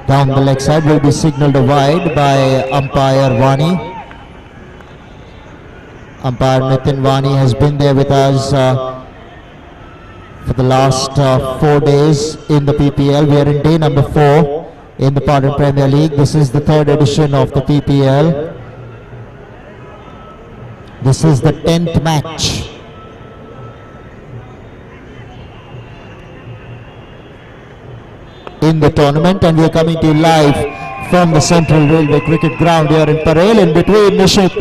Down the leg side will be signalled a wide by umpire Vani. Umpire Nitin Vani has been there with us for the last 4 days in the PPL. We are in day number 4 in the Patan Premier League. This is the 3rd edition of the PPL. This is the 10th match. In the tournament, and we are coming to you live from the Central Railway Cricket Ground here in Parel. In between, Nishit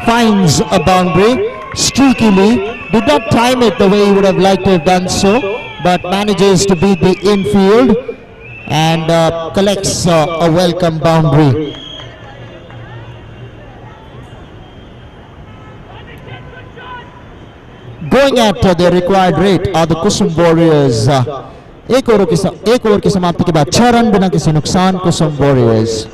finds a boundary streakily. Did not time it the way he would have liked to have done so, but manages to beat the infield and collects a welcome boundary. Going at the required rate are the Kusum Warriors. एक over की समाप्ति के बाद 6 run बिना किसी नुकसान कुसुम warriors.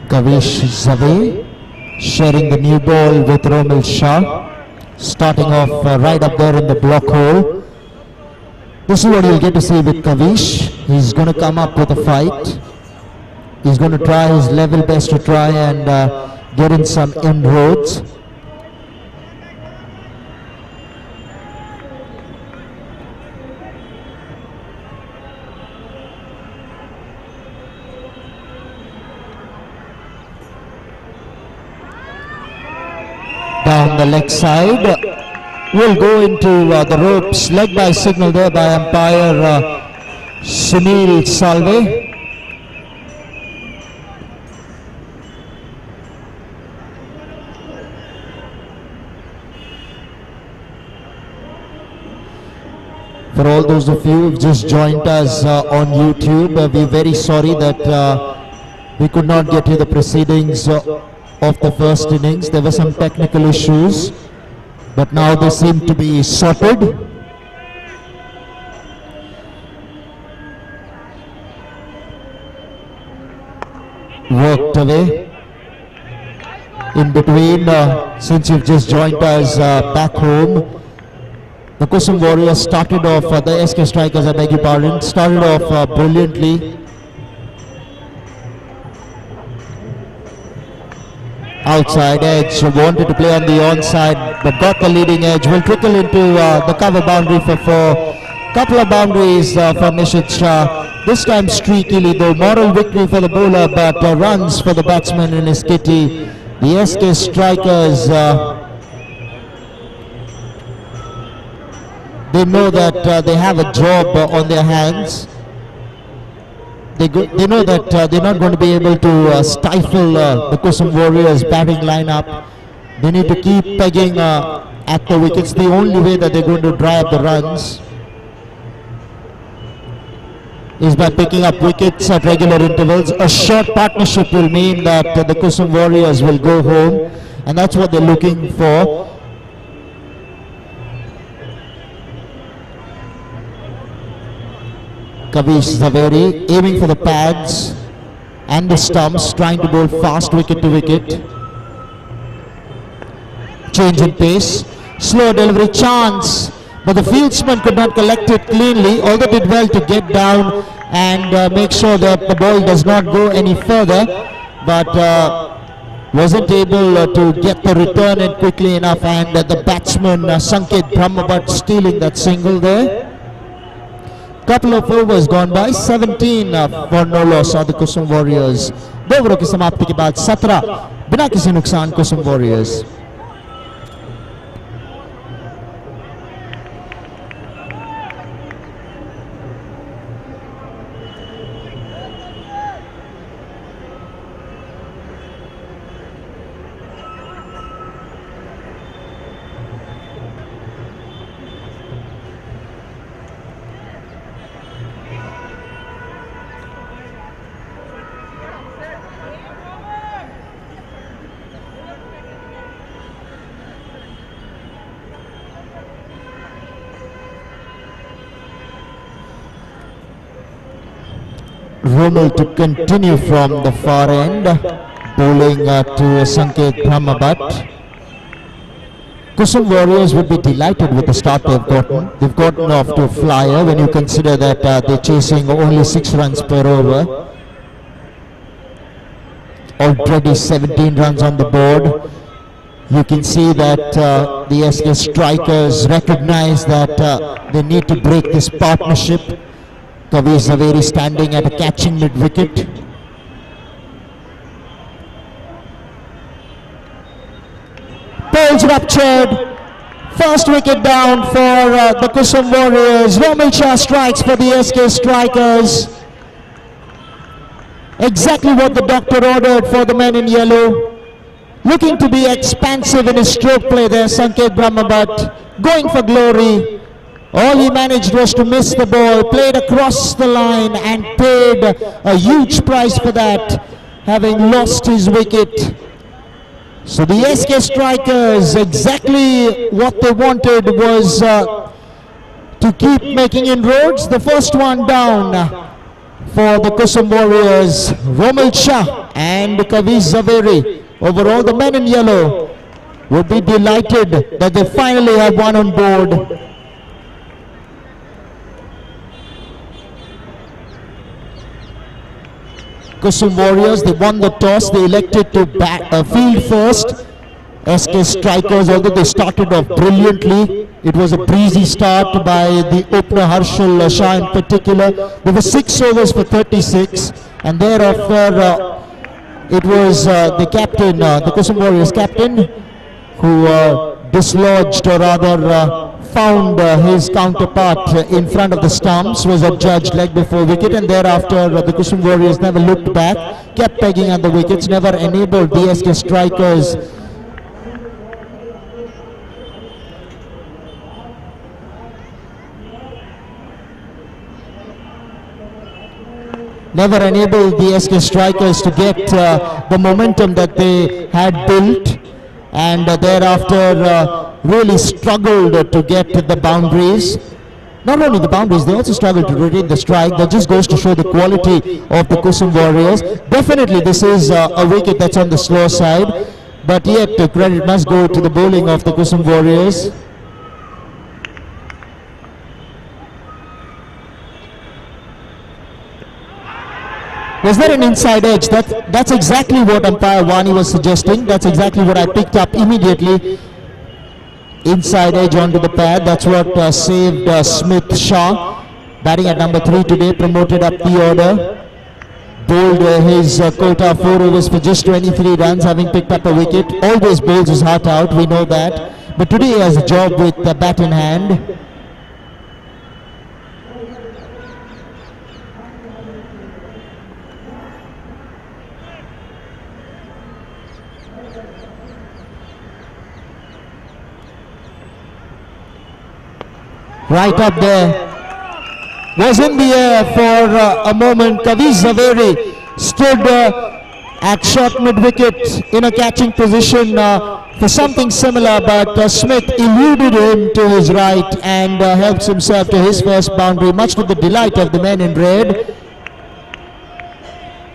Kavish Zave sharing the new ball with Romil Shah, starting off right up there in the block hole. This is what you'll get to see with Kavish. He's going to come up with a fight. He's going to try his level best to try and get in some inroads. Down the leg side, will go into the ropes, leg by signal there by umpire Sunil Salve. For all those of you who've just joined us on YouTube, we're very sorry that we could not get you the proceedings of the first innings. There were some technical issues, but now they seem to be sorted. Worked away. In between, since you've just joined us back home, the Kusum Warriors started off, the SK Strikers, I beg your pardon, started off brilliantly. Outside edge, wanted to play on the onside, but got the leading edge. Will trickle into the cover boundary for 4. Couple of boundaries for Nishit Shah. This time streakily though. Moral victory for the bowler, but runs for the batsman in his kitty. The SK Strikers, they know that they have a job on their hands. They know that they're not going to be able to stifle the Kusum Warriors batting lineup. They need to keep pegging at the wickets. The only way that they're going to dry up the runs is by picking up wickets at regular intervals. A short partnership will mean that the Kusum Warriors will go home, and that's what they're looking for. Kavish Zaveri aiming for the pads and the stumps, trying to bowl fast wicket to wicket. Change in pace, slow delivery chance, but the fieldsman could not collect it cleanly, although did well to get down and make sure that the ball does not go any further. But wasn't able to get the return in quickly enough, and the batsman Sanket Brahmabat stealing that single there. Couple of overs gone by, 17 for no loss are the Kusum Warriors. 2 ओवरों की समाप्ति के बाद 17 बिना किसी नुकसान कुसुम warriors. Rommel to continue from the far end, bowling to Sanket Brahmabat. Kusum Warriors would be delighted with the start they've gotten. They've gotten off to a flyer when you consider that they're chasing only 6 runs per over. Already 17 runs on the board. You can see that the SK strikers recognize that they need to break this partnership. Kavi Zaveri standing at a catching mid-wicket. Poles ruptured. First wicket down for the Kusum Warriors. Rommel Shah strikes for the SK strikers. Exactly what the doctor ordered for the men in yellow. Looking to be expansive in his stroke play there, Sanket Brahmabat. Going for glory. All he managed was to miss the ball, played across the line and paid a huge price for that, having lost his wicket. So the SK strikers, exactly what they wanted was to keep making inroads. The first one down for the Kusum Warriors, Rommel Shah and Kavi Zaveri. Overall, the men in yellow would be delighted that they finally have one on board. Kusum Warriors, they won the toss, they elected to field first. SK strikers, although they started off brilliantly, it was a breezy start by the opener Harshal Shah in particular. There were 6 overs for 36, and thereafter it was the captain, the Kusum Warriors captain, who dislodged, or rather found his counterpart in front of the stumps, was adjudged leg before wicket, and thereafter the Kusum Warriors never looked back, kept pegging at the wickets, never enabled the SK strikers to get the momentum that they had built, and thereafter really struggled to get the boundaries. Not only the boundaries, they also struggled to retain the strike. That just goes to show the quality of the Kusum Warriors. Definitely this is a wicket that's on the slow side, but yet credit must go to the bowling of the Kusum Warriors. Was there an inside edge? That's exactly what umpire Wani was suggesting. That's exactly what I picked up immediately. Inside edge onto the pad. That's what saved Smith Shah. Batting at number 3 today, promoted up the order. Bowled his quota 4 overs for just 23 runs, having picked up a wicket. Always bowls his heart out, we know that. But today he has a job with the bat in hand. Right up there, was in the air for a moment. Kavi Zaveri stood at short mid-wicket in a catching position for something similar, but Smith eluded him to his right and helps himself to his first boundary, much to the delight of the men in red.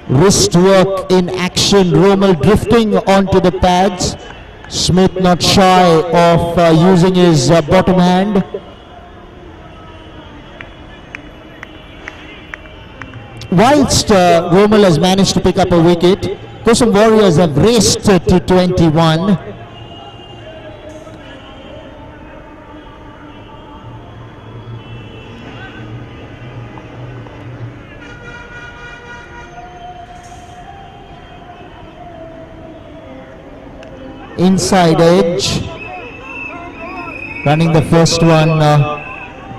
Wrist work in action, Rommel drifting onto the pads. Smith not shy of using his bottom hand. Whilst Rommel has managed to pick up a wicket, Kusum Warriors have raced to 21. Inside edge, running the first one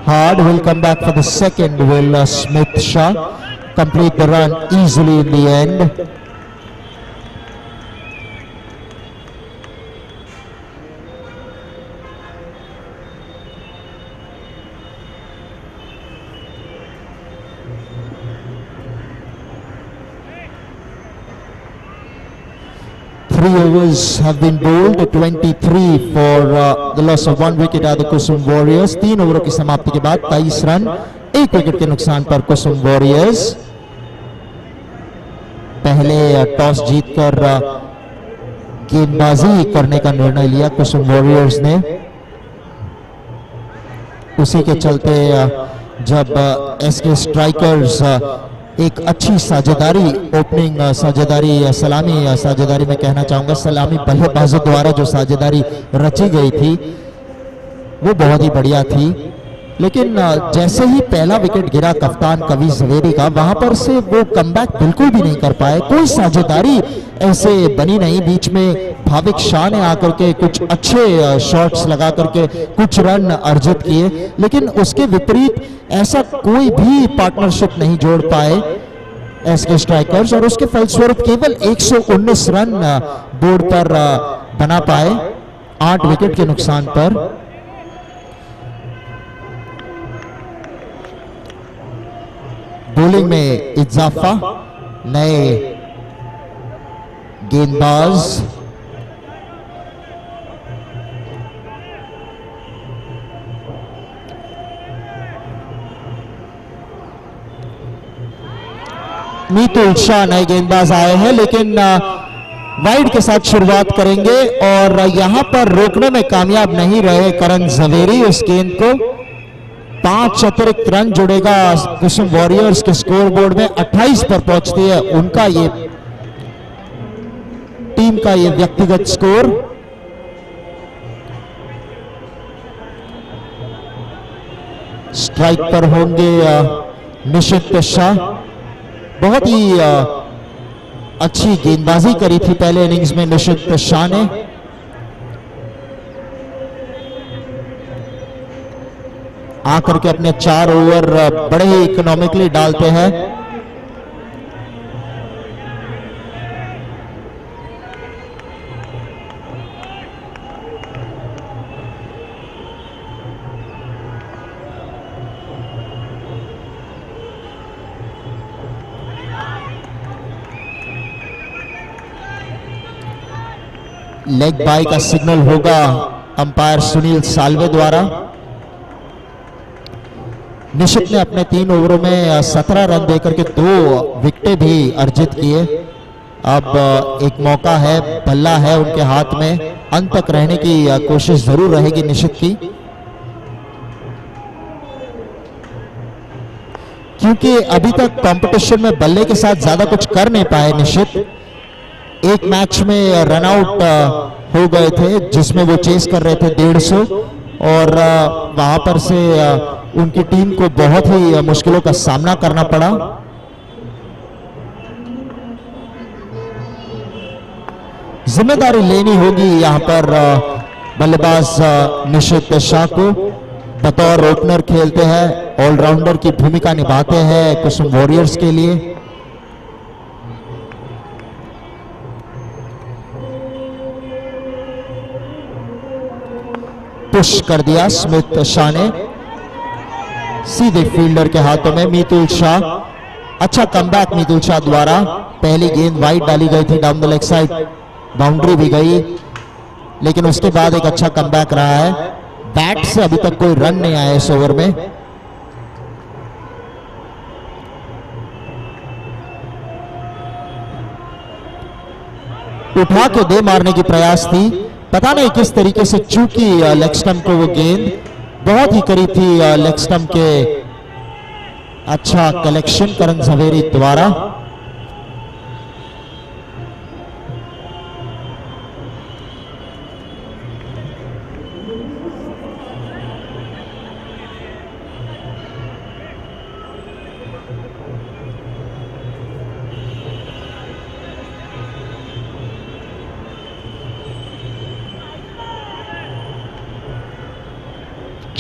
hard, will come back for the second. Will Smith Shah complete the run easily in the end. Three overs have been bowled, 23 for the loss of 1 wicket are the Kusum Warriors. 3 ओवरों की समाप्ति के बाद 23 run 1 wicket के नुकसान पर कुसुम warriors पहले toss जीतकर गेंदबाजी करने का निर्णय लिया कुसुम वॉरियर्स ने। उसी के चलते जब एसके स्ट्राइकर्स एक अच्छी साझेदारी ओपनिंग साझेदारी सलामी साझेदारी में कहना चाहूंगा, सलामी बल्लेबाजों द्वारा जो साझेदारी रची गई थी वो बहुत ही बढ़िया थी, लेकिन जैसे ही पहला विकेट गिरा कप्तान कवि जवेरी का, वहां पर से वो कमबैक बिल्कुल भी नहीं कर पाए। कोई साझेदारी ऐसे बनी नहीं। बीच में भाविक शाह ने आकर के कुछ अच्छे शॉट्स लगा करके कुछ रन अर्जित किए, लेकिन उसके विपरीत ऐसा कोई भी पार्टनरशिप नहीं जोड़ पाए एसके स्ट्राइकर्स, और उसके फलस्वरूप केवल 119 रन बोर्ड पर बना पाए 8 विकेट के नुकसान पर। बॉलिंग में इजाफा, नए गेंदबाज मीतुल शाह नए गेंदबाज आए हैं, लेकिन वाइड के साथ शुरुआत करेंगे और यहां पर रोकने में कामयाब नहीं रहे करण जवेरी उस गेंद को। 5 अतिरिक्त रन जुड़ेगा कुसुम वॉरियर्स के स्कोरबोर्ड में, 28 पर पहुंचती है उनका ये टीम का ये व्यक्तिगत स्कोर। स्ट्राइक पर होंगे निशित शाह। बहुत ही अच्छी गेंदबाजी करी थी पहले इनिंग्स में निशित शाह ने। आकर के अपने 4 ओवर बड़े ही इकोनॉमिकली डालते हैं। लेग बाय का सिग्नल होगा अंपायर सुनील साल्वे द्वारा। निशित ने अपने 3 ओवरों में 17 रन देकर के 2 विकेटें भी अर्जित किए। अब एक मौका है, बल्ला है उनके हाथ में, अंत तक रहने की कोशिश जरूर रहेगी निशित की, क्योंकि अभी तक कंपटीशन में बल्ले के साथ ज्यादा कुछ कर नहीं पाए निशित। एक मैच में रन आउट हो गए थे जिसमें वो चेस कर रहे थे 150, और वहां पर से उनकी टीम को बहुत ही मुश्किलों का सामना करना पड़ा। जिम्मेदारी लेनी होगी यहां पर बल्लेबाज निशित शाह को। बतौर ओपनर खेलते हैं, ऑलराउंडर की भूमिका निभाते हैं कुसुम वॉरियर्स के लिए। पुश कर दिया स्मिथ शाह ने सीधे फील्डर के हाथों में। मीतुल शाह, अच्छा कमबैक मीतुल शाह द्वारा। पहली गेंद वाइड डाली गई थी down the leg side, boundary भी गई, लेकिन उसके बाद एक अच्छा कमबैक रहा है। बैट से अभी तक कोई रन नहीं आया इस ओवर में। उठा के दे मारने की प्रयास थी, पता नहीं किस तरीके से चूकी लेग स्टंप को वो गेंद, बहुत ही करीब थी लेग स्टंप के। अच्छा कलेक्शन करण झवेरी द्वारा।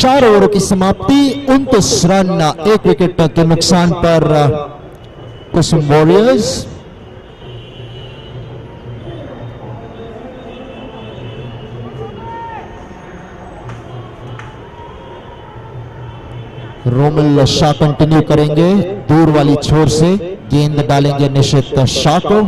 4 ओवरों की समाप्ति, 29 रन 1 विकेट के नुकसान पर कुसुम वॉरियर्स। रोमिल शाह कंटिन्यू करेंगे, दूर वाली छोर से गेंद डालेंगे निशित शाह को।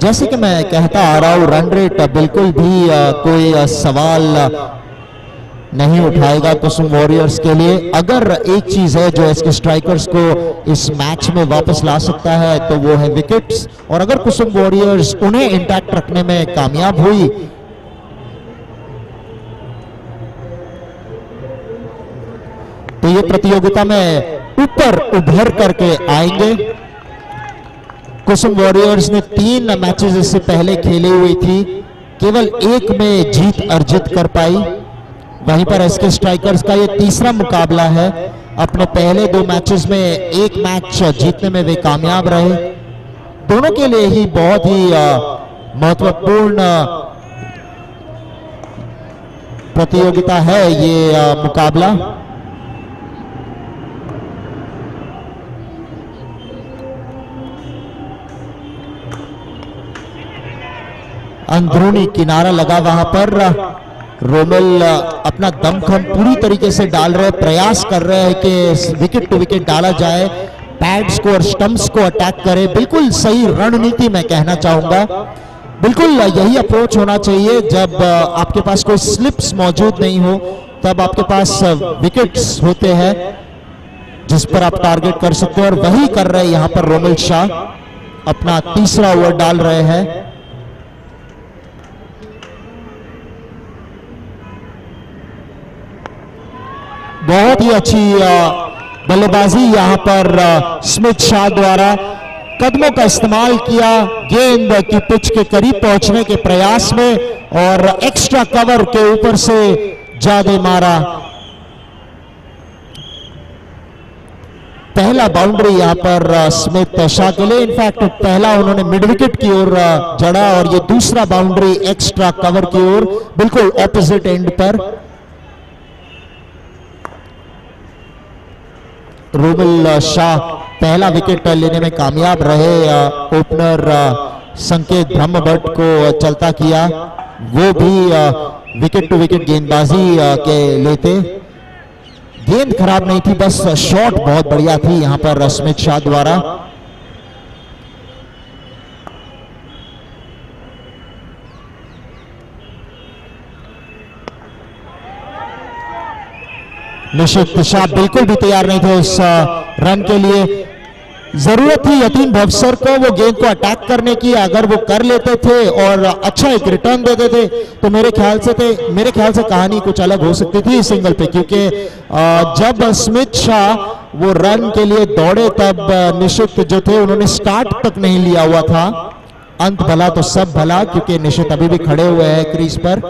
जैसे कि मैं कहता आ रहा हूं, रन रेट बिल्कुल भी कोई सवाल नहीं उठाएगा कुसुम वॉरियर्स के लिए। अगर एक चीज है जो इसके स्ट्राइकर्स को इस मैच में वापस ला सकता है तो वो है विकेट्स, और अगर कुसुम वॉरियर्स उन्हें इंटैक्ट रखने में कामयाब हुई तो ये प्रतियोगिता में ऊपर उभर करके आएंगे। कुसुम वॉरियर्स ने 3 मैचेस इससे पहले खेली हुई थी, केवल एक में जीत अर्जित कर पाई। वहीं पर इसके स्ट्राइकर्स का ये तीसरा मुकाबला है। अपने पहले 2 मैचेस में एक मैच जीतने में वे कामयाब रहे। दोनों के लिए ही बहुत ही महत्वपूर्ण प्रतियोगिता है ये मुकाबला। अंदरूनी किनारा लगा, वहां पर रोमिल अपना दमखम पूरी तरीके से डाल रहे, प्रयास कर रहे हैं कि विकेट टू विकेट डाला जाए, पैड्स को और स्टंप्स को अटैक करे। बिल्कुल सही रणनीति मैं कहना चाहूंगा, बिल्कुल यही अप्रोच होना चाहिए। जब आपके पास कोई स्लिप्स मौजूद नहीं हो तब आपके पास विकेट्स होते हैं जिस पर आप टारगेट कर सकते हो, और वही कर रहे हैं यहां पर रोमिल शाह। अपना तीसरा ओवर डाल रहे हैं। बहुत ही अच्छी बल्लेबाजी यहां पर स्मिथ शाह द्वारा, कदमों का इस्तेमाल किया गेंद की पिच के करीब पहुंचने के प्रयास में, और एक्स्ट्रा कवर के ऊपर से जादे मारा। पहला बाउंड्री यहां पर स्मिथ शाह के लिए, इनफैक्ट पहला उन्होंने मिड विकेट की ओर जड़ा, और ये दूसरा बाउंड्री एक्स्ट्रा कवर की ओर बिल्कुल ऑपोजिट एंड पर। रोमिल शाह पहला विकेट लेने में कामयाब रहे। ओपनर संकेत ब्रह्मभट्ट को चलता किया, वो भी विकेट टू विकेट गेंदबाजी के लेते। गेंद खराब नहीं थी, बस शॉट बहुत बढ़िया थी यहां पर स्मिथ शाह द्वारा। निशित शाह बिल्कुल भी तैयार नहीं थे उस रन के लिए। जरूरत थी यतीन भवसर को वो गेंद को अटैक करने की। अगर वो कर लेते थे और अच्छा एक रिटर्न देते थे तो मेरे ख्याल से कहानी कुछ अलग हो सकती थी सिंगल पे, क्योंकि जब स्मिथ शाह वो रन के लिए दौड़े तब निशित जो थे उन्होंने स्टार्ट तक नहीं लिया हुआ था। अंत भला तो सब भला, क्योंकि निशित अभी भी खड़े हुए हैं क्रीज पर।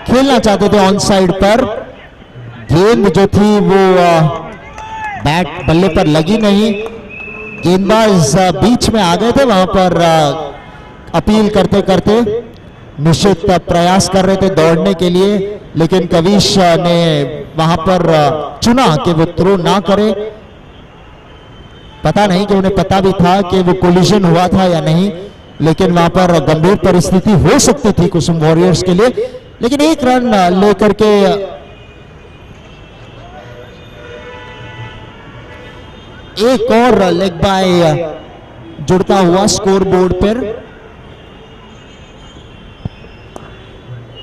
खेलना चाहते थे ऑन साइड पर, गेंद जो थी वो बैट बल्ले पर लगी नहीं। गेंदबाज बीच में आ गए थे, वहां पर अपील करते करते निश्चित प्रयास कर रहे थे दौड़ने के लिए, लेकिन कविश ने वहां पर चुना कि वो थ्रो ना करे। पता नहीं कि उन्हें पता भी था कि वो कोलिजन हुआ था या नहीं, लेकिन वहां पर गंभीर परिस्थिति हो सकती थी कुसुम वॉरियर्स के लिए। लेकिन एक रन लेकर के एक और लेग बाय जुड़ता हुआ स्कोर बोर्ड पर,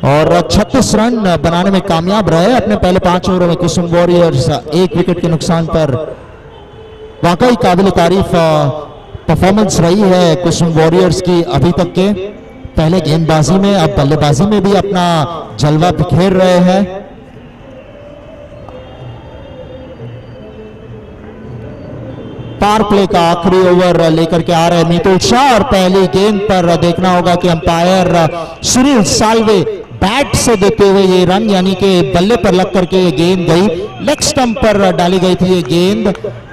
और 36 रन बनाने में कामयाब रहे अपने पहले 5 ओवरों में कुसुम वॉरियर्स 1 विकेट के नुकसान पर। वाकई काबिल तारीफ परफॉर्मेंस रही है कुसुम वॉरियर्स की अभी तक के। पहले गेंदबाजी में, अब बल्लेबाजी में भी अपना जलवा बिखेर रहे हैं। पावर प्ले का आखिरी ओवर लेकर के आ रहे हैं मितुल शाह और पहली गेंद पर देखना होगा कि अंपायर सुनील साल्वे बैट से देते हुए ये रन, यानी कि बल्ले पर लग करके ये गेंद गई, लेग स्टंप पर डाली गई थी ये गेंद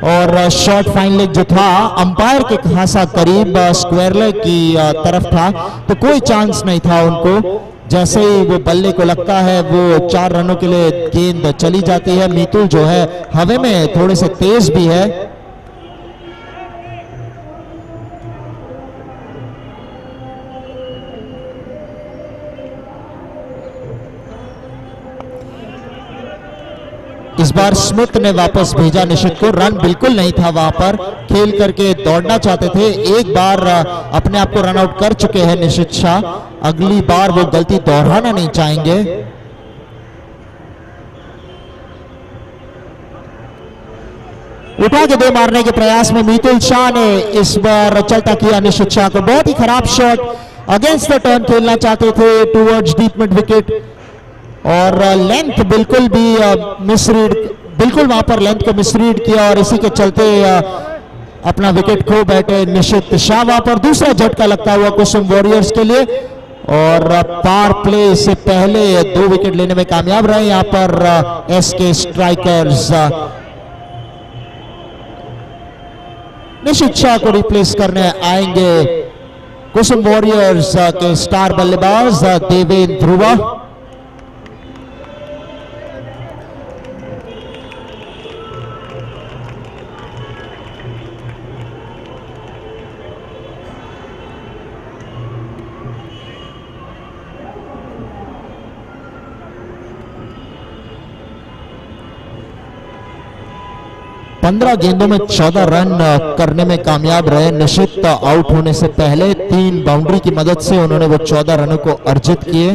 और शॉर्ट फाइन लेग जो था अंपायर के खासा करीब स्क्वायर लेग की तरफ था, तो कोई चांस नहीं था उनको। जैसे ही वो बल्ले को लगता है वो 4 रनों के लिए गेंद चली जाती है। मितुल जो है हवा में थोड़े से तेज भी है। इस बार स्मिथ ने वापस भेजा निशित को, रन बिल्कुल नहीं था वहां पर, खेल करके दौड़ना चाहते थे, एक बार अपने आप को रन आउट कर चुके हैं निशित शाह, अगली बार वो गलती दोहराना नहीं चाहेंगे। उठा के दे मारने के प्रयास में मितुल शाह ने इस बार चलता किया निशित शाह को, बहुत ही खराब शॉट, अगेंस्ट द टर्न खेलना चाहते थे टूवर्ड्स डीप मिड विकेट और लेंथ बिल्कुल भी मिसरीड, बिल्कुल वहां पर लेंथ को मिसरीड किया और इसी के चलते अपना विकेट खो बैठे निशित शाह। वहां पर दूसरा झटका लगता हुआ कुसुम वॉरियर्स के लिए और पावर प्ले से पहले 2 विकेट लेने में कामयाब रहे यहाँ पर एसके स्ट्राइकर्स। निशित शाह को रिप्लेस करने आएंगे कुसुम वॉरियर्स के स्टार बल्लेबाज देवेंद्र ध्रुवा। 15 गेंदों में 14 रन करने में कामयाब रहे निशित। आउट होने से पहले 3 बाउंड्री की मदद से उन्होंने वो 14 रनों को अर्जित किए।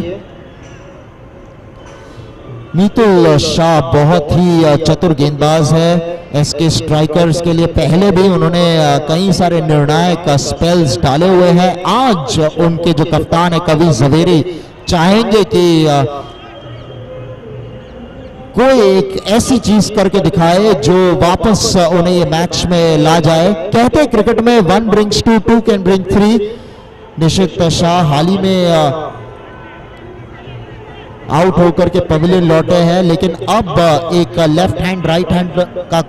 मितुल शाह बहुत ही चतुर गेंदबाज है एसके स्ट्राइकर्स के लिए, पहले भी उन्होंने कई सारे निर्णायक स्पेल्स डाले हुए हैं। आज उनके जो कप्तान है कवि जवेरी चाहेंगे कि कोई एक ऐसी चीज करके दिखाए जो वापस उन्हें ये मैच में ला जाए। कहते हैं क्रिकेट में 1 brings 2, 2 can bring 3। निशित शाह हाल ही में आउट होकर के पवेलियन लौटे हैं, लेकिन अब एक लेफ्ट हैंड राइट हैंड का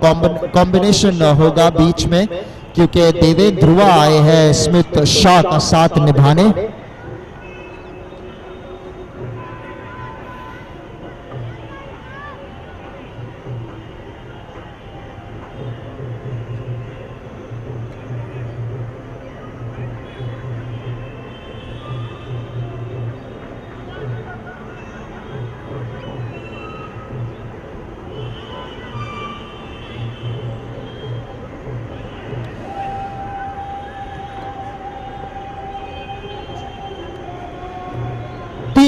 कॉम्बिनेशन होगा बीच में, क्योंकि देवेंद्र ध्रुवा आए हैं स्मिथ शाह का साथ निभाने।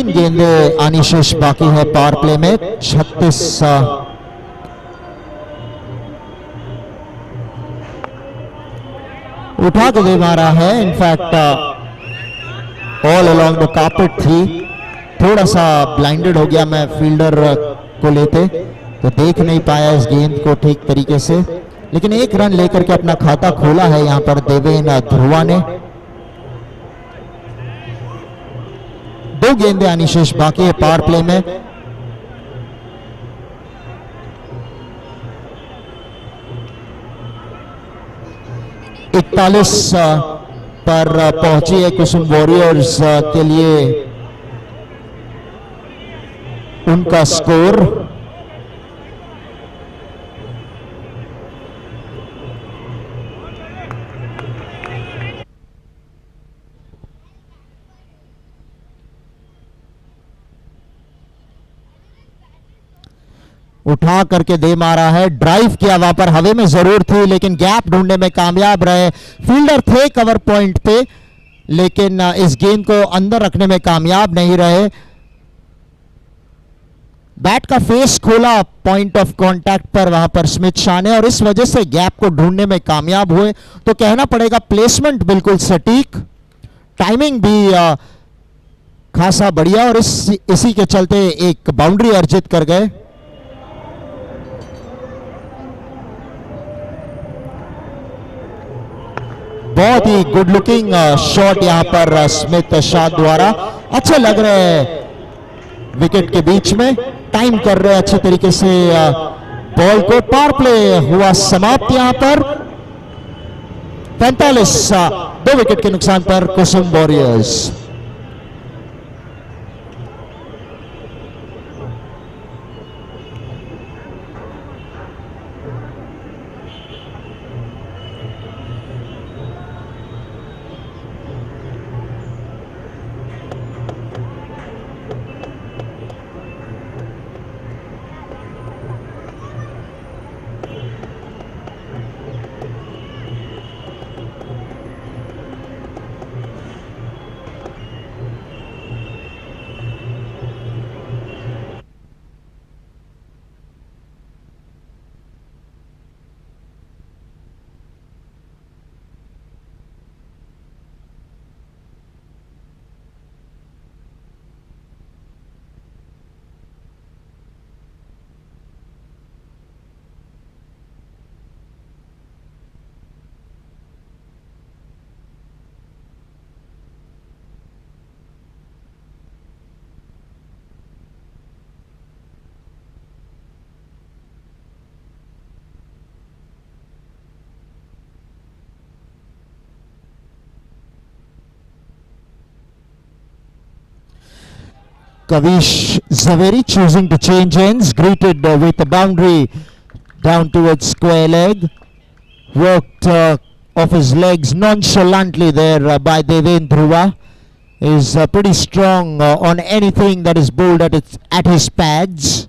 गेंदे आनी शेष बाकी है पावर प्ले में। 36 उठा के दे मारा है, in fact all along the carpet थी। थोड़ा सा ब्लाइंडेड हो गया मैं फील्डर को लेते, तो देख नहीं पाया इस गेंद को ठीक तरीके से, लेकिन 1 रन लेकर के अपना खाता खोला है यहां पर देवेंद्र ध्रुवा ने। 2 गेंदे आनी शेष बाकी है पावर प्ले में। इकतालीस पर पहुंची है कुसुम वॉरियर्स के लिए उनका स्कोर। उठा करके दे मारा है, ड्राइव किया वहां पर, हवे में जरूर थी लेकिन गैप ढूंढने में कामयाब रहे। फील्डर थे कवर पॉइंट पे, लेकिन इस गेंद को अंदर रखने में कामयाब नहीं रहे। बैट का फेस खोला पॉइंट ऑफ कांटेक्ट पर वहां पर स्मिथ शाह ने, और इस वजह से गैप को ढूंढने में कामयाब हुए। तो कहना पड़ेगा प्लेसमेंट बिल्कुल सटीक, टाइमिंग भी खासा बढ़िया, और इसी के चलते एक बाउंड्री अर्जित कर गए। बहुत ही गुड लुकिंग शॉट यहाँ पर स्मिथ शाह द्वारा, अच्छा लग रहा है विकेट के बीच में, टाइम कर रहे हैं अच्छे तरीके से बॉल को। पावर प्ले हुआ समाप्त यहाँ पर 45 2 विकेट के नुकसान पर कुसुम warriors. Kavish Zaveri choosing to change ends, greeted with a boundary down towards square leg. Worked off his legs nonchalantly there by Devendra Dhruva. Is pretty strong on anything that is bowled at his pads.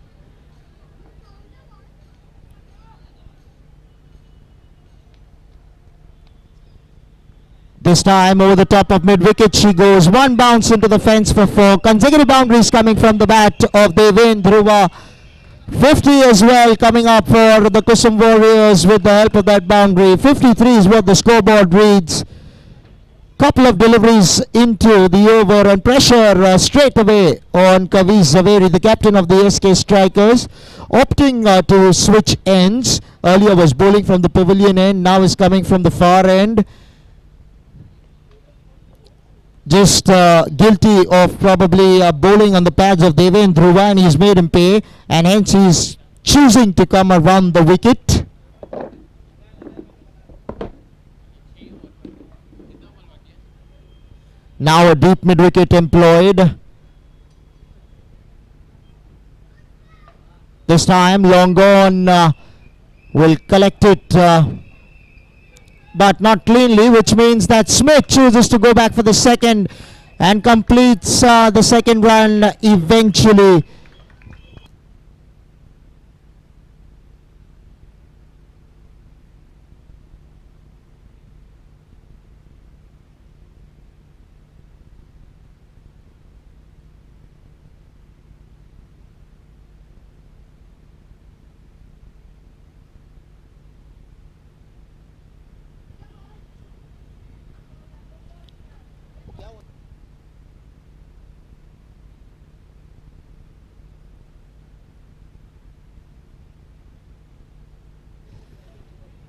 This time over the top of mid-wicket she goes. One bounce into the fence for 4. Consecutive boundaries coming from the bat of Devendra Dhruva. 50 as well coming up for the Kusum Warriors with the help of that boundary. 53 is what the scoreboard reads. Couple of deliveries into the over and pressure straight away on Kavish Zaveri, the captain of the SK Strikers, opting to switch ends. Earlier was bowling from the pavilion end, now is coming from the far end. Just guilty of probably bowling on the pads of Devendra Dhruva, and he's made him pay, and hence he's choosing to come around the wicket. Now a deep mid-wicket employed. This time long gone, will collect it but not cleanly, which means that Smith chooses to go back for the second and completes the second run eventually.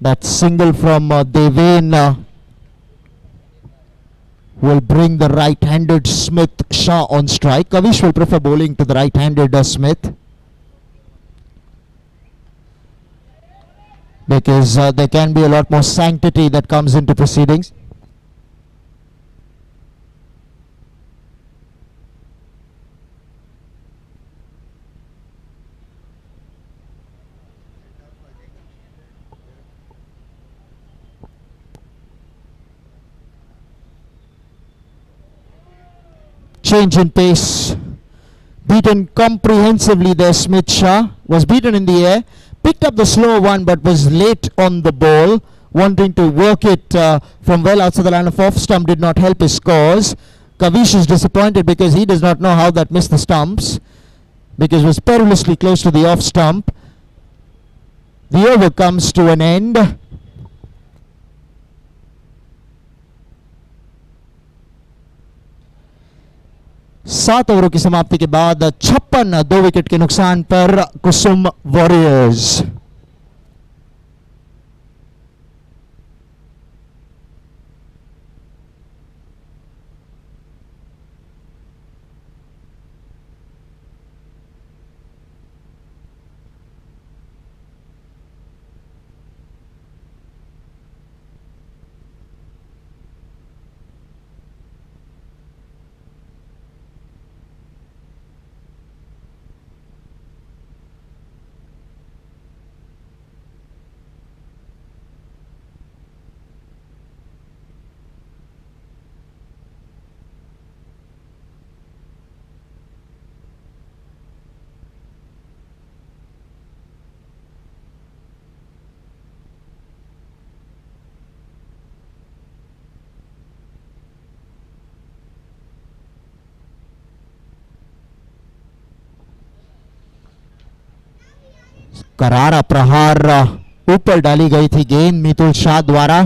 That single from Devendra will bring the right-handed Smith Shah on strike. Kavish will prefer bowling to the right-handed Smith, because there can be a lot more sanctity that comes into proceedings. Change in pace, beaten comprehensively there. Smith Shah was beaten in the air, picked up the slow one but was late on the ball, wanting to work it from well outside the line of off stump did not help his cause. Kavish is disappointed because he does not know how that missed the stumps, because it was perilously close to the off stump. The over comes to an end. सात ओवरों की समाप्ति के बाद 56 2 wicket के नुकसान पर कुसुम warriors. करारा प्रहार ऊपर डाली गई थी गेंद मितुल शाह द्वारा।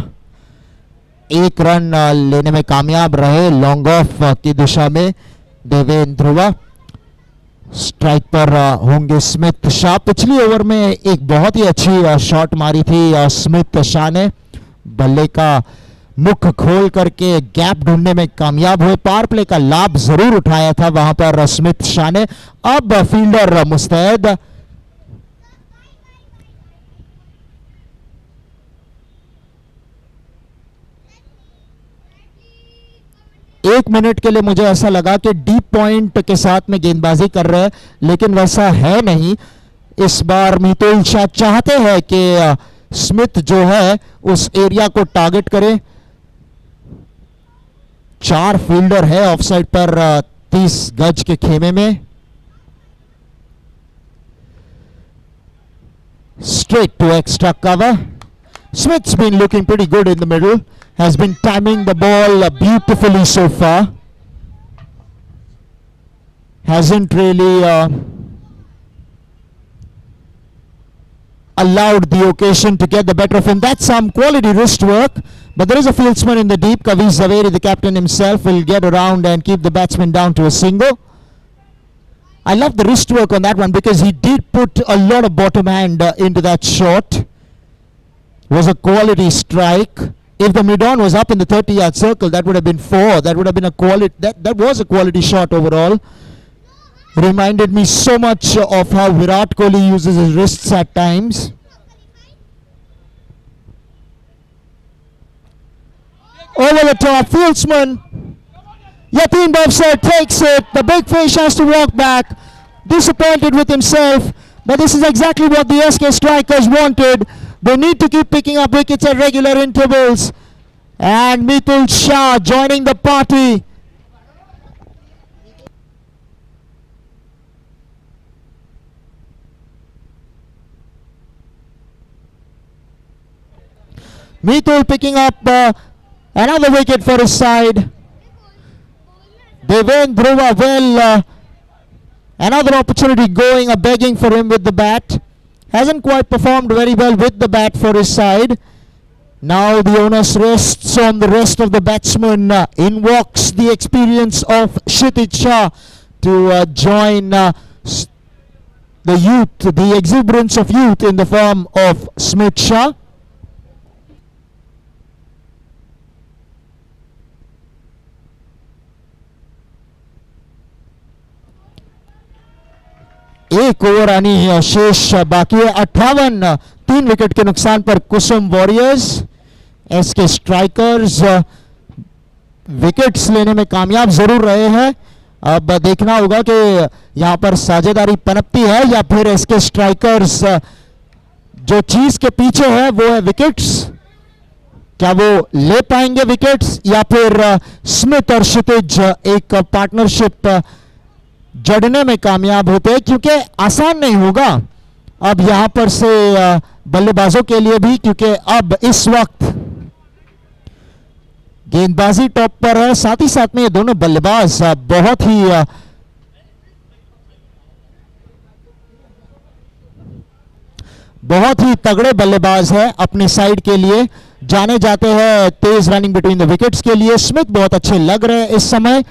एक रन लेने में कामयाब रहे लॉन्ग ऑफ की दिशा में देवेंद्र ध्रुवा। स्ट्राइक पर होंगे स्मिथ शाह। पिछली ओवर में एक बहुत ही अच्छी शॉट मारी थी स्मिथ शाह ने। बल्ले का मुख खोल करके गैप ढूंढने में कामयाब हुए। पावर प्ले का लाभ जरूर उठाया था वहां पर स्मिथ शाह ने। अब फील्डर मुस्तैद। एक मिनट के लिए मुझे ऐसा लगा कि डीप पॉइंट के साथ में गेंदबाजी कर रहे हैं, लेकिन वैसा है नहीं। इस बार मितुल शाह चाहते हैं कि स्मिथ जो है उस एरिया को टारगेट करे। 4 फील्डर है ऑफसाइड पर 30 गज के खेमे में। Straight to extra cover. Smith's been looking pretty good in the middle. Has been timing the ball beautifully so far. Hasn't really allowed the occasion to get the better of him. That's some quality wrist work. But there is a fieldsman in the deep. Kavi Zaveri, the captain himself, will get around and keep the batsman down to a single. I love the wrist work on that one because he did put a lot of bottom hand into that shot. Was a quality strike. If the mid-on was up in the 30-yard circle, that would have been 4. That would have been a quality. That was a quality shot overall. Reminded me so much of how Virat Kohli uses his wrists at times. Over the top, fieldsman. Yatin Bhavsar takes it. The big fish has to walk back. Disappointed with himself. But this is exactly what the SK strikers wanted. They need to keep picking up wickets at regular intervals. And Mitul Shah joining the party. Mitul picking up another wicket for his side. Devendra Dhruva, well, another opportunity going, begging for him with the bat. Hasn't quite performed very well with the bat for his side. Now the onus rests on the rest of the batsmen. In walks the experience of Kshitij Shah to join the youth, the exuberance of youth in the form of Smith Shah. एक over आनी शेष बाकी है। 58 3 wicket के नुकसान पर कुसुम warriors. SK strikers wickets लेने में कामयाब जरूर रहे हैं। अब देखना होगा कि यहां पर साझेदारी पनपती है या फिर एसके स्ट्राइकर्स जो चीज के पीछे है वो है विकेट्स। क्या वो ले पाएंगे विकेट्स या फिर स्मिथ और क्षितिज एक पार्टनरशिप जड़ने में कामयाब होते हैं, क्योंकि आसान नहीं होगा अब यहां पर से बल्लेबाजों के लिए भी, क्योंकि अब इस वक्त गेंदबाजी टॉप पर है। साथ ही साथ में ये दोनों बल्लेबाज बहुत ही तगड़े बल्लेबाज है। अपने साइड के लिए जाने जाते हैं तेज रनिंग बिटवीन द विकेट्स के लिए। स्मिथ बहुत अच्छे लग रहे हैं इस समय।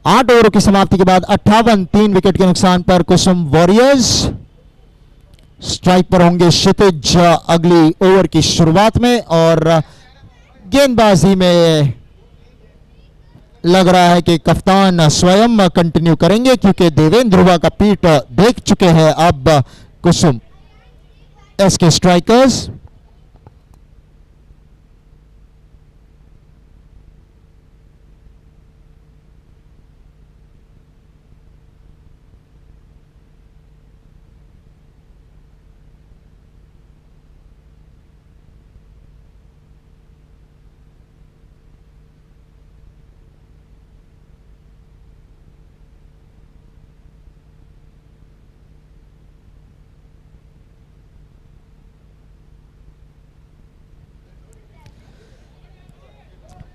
आठ ओवरों की समाप्ति के बाद 58 3 विकेट के नुकसान पर कुसुम वॉरियर्स। स्ट्राइक पर होंगे क्षितिज अगली ओवर की शुरुआत में। और गेंदबाजी में लग रहा है कि कप्तान स्वयं कंटिन्यू करेंगे, क्योंकि देवेंद्र ध्रुवा का पीठ देख चुके हैं अब Kusum. SK strikers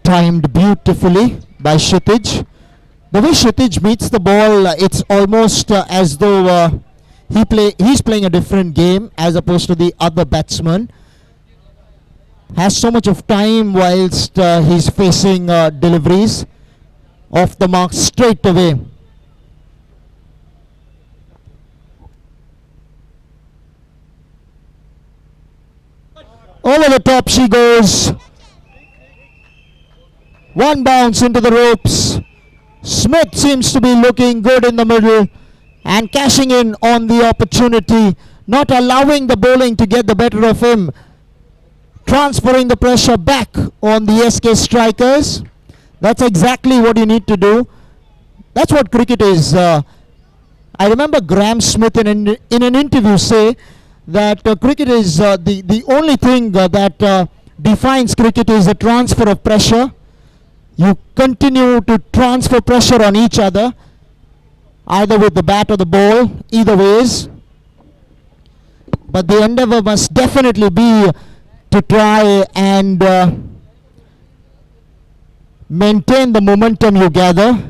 timed beautifully by Kshitij. The way Kshitij meets the ball, it's almost as though he's playing a different game as opposed to the other batsman. Has so much of time whilst he's facing deliveries off the mark straight away. Over the top she goes. One bounce into the ropes. Smith seems to be looking good in the middle and cashing in on the opportunity, not allowing the bowling to get the better of him, transferring the pressure back on the SK strikers. That's exactly what you need to do. That's what cricket is. I remember Graham Smith in an interview say that cricket is the only thing that defines cricket is a transfer of pressure. You continue to transfer pressure on each other, either with the bat or the ball, either ways. But the endeavor must definitely be to try and maintain the momentum you gather.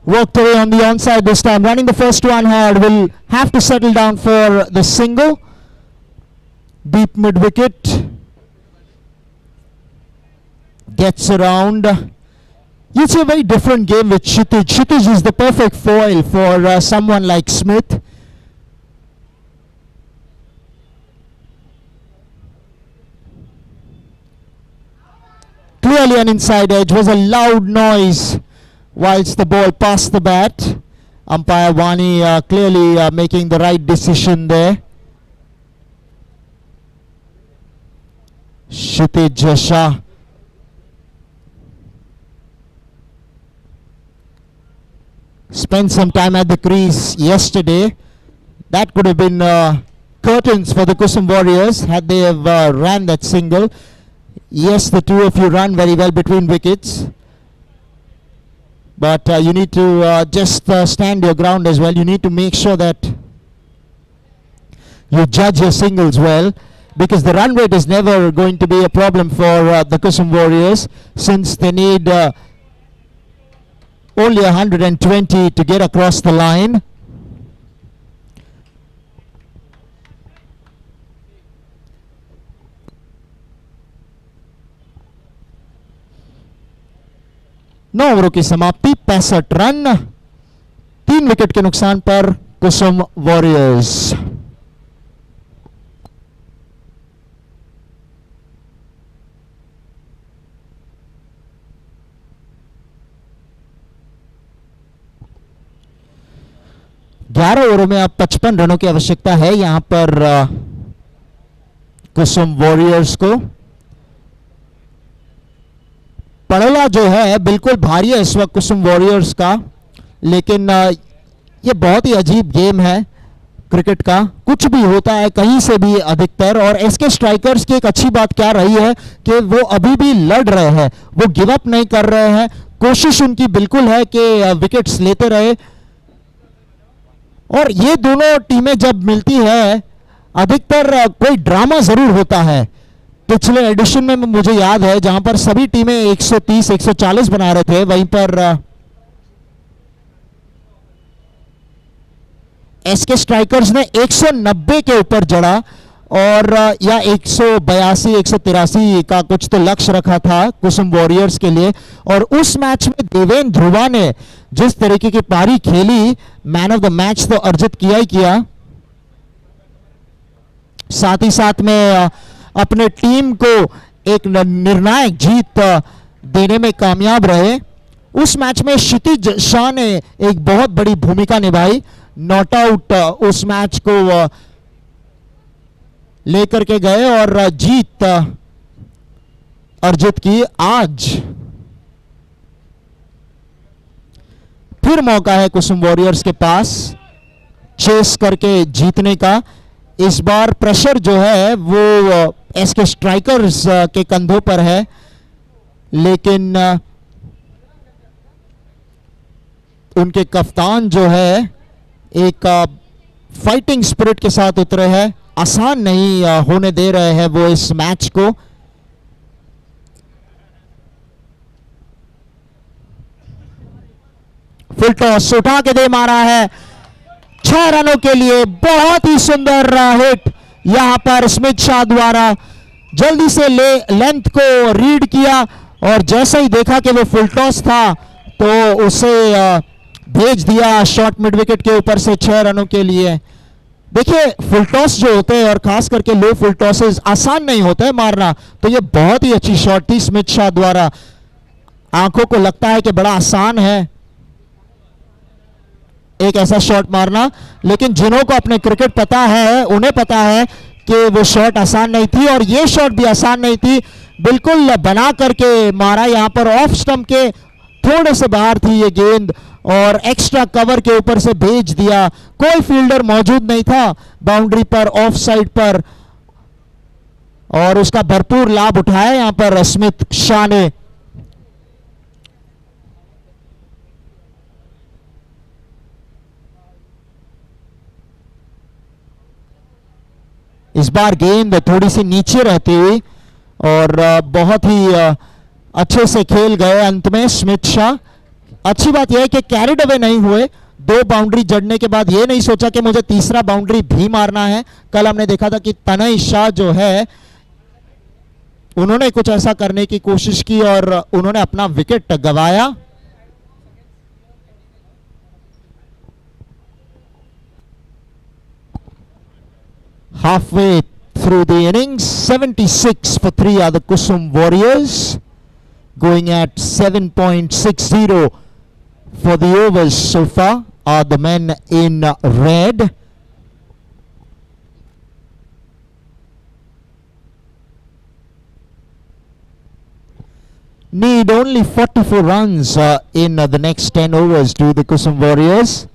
Worked away on the onside this time, running the first one hard, will have to settle down for the single. Deep mid wicket. Gets around. You see a very different game with Kshitij. Kshitij is the perfect foil for someone like Smith. Clearly an inside edge. Was a loud noise whilst the ball passed the bat. Umpire Vani clearly making the right decision there. Kshitij Shah. Spent some time at the crease yesterday. That could have been curtains for the Kusum Warriors had they have ran that single. Yes, the two of you run very well between wickets. But you need to just stand your ground as well. You need to make sure that you judge your singles well, because the run rate is never going to be a problem for the Kusum Warriors, since they need only 120 to get across the line. नौ ओवरों की समाप्ति 65 run, 3 wicket के नुकसान पर कुसुम warriors. ग्यारह ओवरों में अब 55 रनों की आवश्यकता है यहां पर कुसुम वॉरियर्स को। पड़ला जो है बिल्कुल भारी है इस वक्त कुसुम वॉरियर्स का, लेकिन ये बहुत ही अजीब गेम है क्रिकेट का, कुछ भी होता है कहीं से भी अधिकतर। और एसके स्ट्राइकर्स की एक अच्छी बात क्या रही है कि वो अभी भी लड़ रहे हैं, वो गिव अप नहीं कर रहे हैं, कोशिश उनकी बिल्कुल है कि विकेट्स लेते रहे। और ये दोनों टीमें जब मिलती है अधिकतर कोई ड्रामा जरूर होता है। पिछले एडिशन में मुझे याद है जहां पर सभी टीमें 130 140 बना रहे थे, वहीं पर एसके स्ट्राइकर्स ने 190 के ऊपर जड़ा और या 182 183 का कुछ तो लक्ष्य रखा था कुसुम वॉरियर्स के लिए। और उस मैच में देवेंद्र ध्रुवा ने जिस तरीके की पारी खेली, मैन ऑफ द मैच तो अर्जित किया ही किया, साथ ही साथ में अपने टीम को एक निर्णायक जीत देने में कामयाब रहे। उस मैच में क्षितिज शाह ने एक बहुत बड़ी भूमिका निभाई, नॉट आउट उस मैच को लेकर के गए और जीत अर्जित की। आज फिर मौका है कुसुम वॉरियर्स के पास चेस करके जीतने का। इस बार प्रेशर जो है वो एसके स्ट्राइकर्स के कंधों पर है, लेकिन उनके कप्तान जो है एक फाइटिंग स्पिरिट के साथ उतरे हैं, आसान नहीं होने दे रहे हैं वो इस मैच को। फुल टॉस उठा के दे मारा है 6 रनों के लिए। बहुत ही सुंदर हिट यहां पर स्मिथ शाह द्वारा। जल्दी से लेंथ को रीड किया और जैसे ही देखा कि वो फुल टॉस था तो उसे भेज दिया शॉर्ट मिड विकेट के ऊपर से 6 रनों के लिए। देखिए फुल टॉस जो होते हैं और खास करके लो फुल टॉसेस आसान नहीं होता है मारना, तो ये बहुत ही अच्छी शॉट थी स्मिथ शाह द्वारा। आंखों को लगता है कि बड़ा आसान है एक ऐसा शॉट मारना, लेकिन जिन्हों को अपने क्रिकेट पता है उन्हें पता है कि वो शॉट आसान नहीं थी और ये शॉट भी आसान नहीं थी। बिल्कुल बना करके मारा, यहां पर ऑफ स्टंप के थोड़े से बाहर थी ये गेंद और एक्स्ट्रा कवर के ऊपर से भेज दिया। कोई फील्डर मौजूद नहीं था बाउंड्री पर, ऑफ साइड पर, और उसका भरपूर लाभ उठाया यहां पर स्मिथ शाह ने। इस बार गेंद थोड़ी सी नीचे रहती हुई और बहुत ही अच्छे से खेल गए अंत में स्मिथ शाह। अच्छी बात यह है कि कैरिड अवे नहीं हुए। 2 बाउंड्री जड़ने के बाद ये नहीं सोचा कि मुझे तीसरा बाउंड्री भी मारना है। कल हमने देखा था कि तनय शाह जो है उन्होंने कुछ ऐसा करने की कोशिश की और उन्होंने अपना विकेट गंवाया। Halfway through the innings, 76 for 3 are the Kusum Warriors, going at 7.60 for the overs so far are the men in red. Need only 44 runs in the next 10 overs to the Kusum Warriors.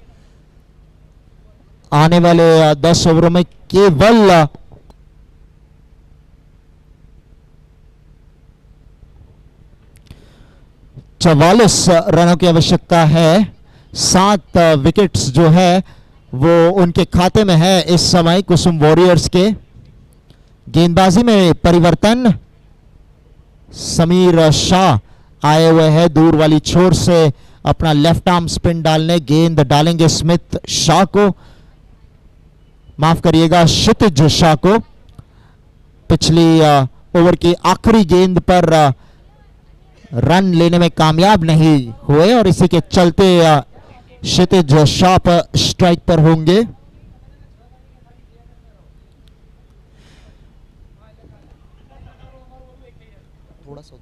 आने वाले 10 ओवरों में केवल 44 रनों की आवश्यकता है। 7 wickets जो है वो उनके खाते में है इस समय कुसुम वॉरियर्स के। गेंदबाजी में परिवर्तन, समीर शाह आए हुए हैं दूर वाली छोर से अपना लेफ्ट आर्म स्पिन डालने। गेंद डालेंगे स्मिथ शाह को, माफ करिएगा क्षितिज शाह को। पिछली ओवर की आखिरी गेंद पर रन लेने में कामयाब नहीं हुए और इसी के चलते क्षितिज शाह पर स्ट्राइक पर होंगे। थोड़ा सा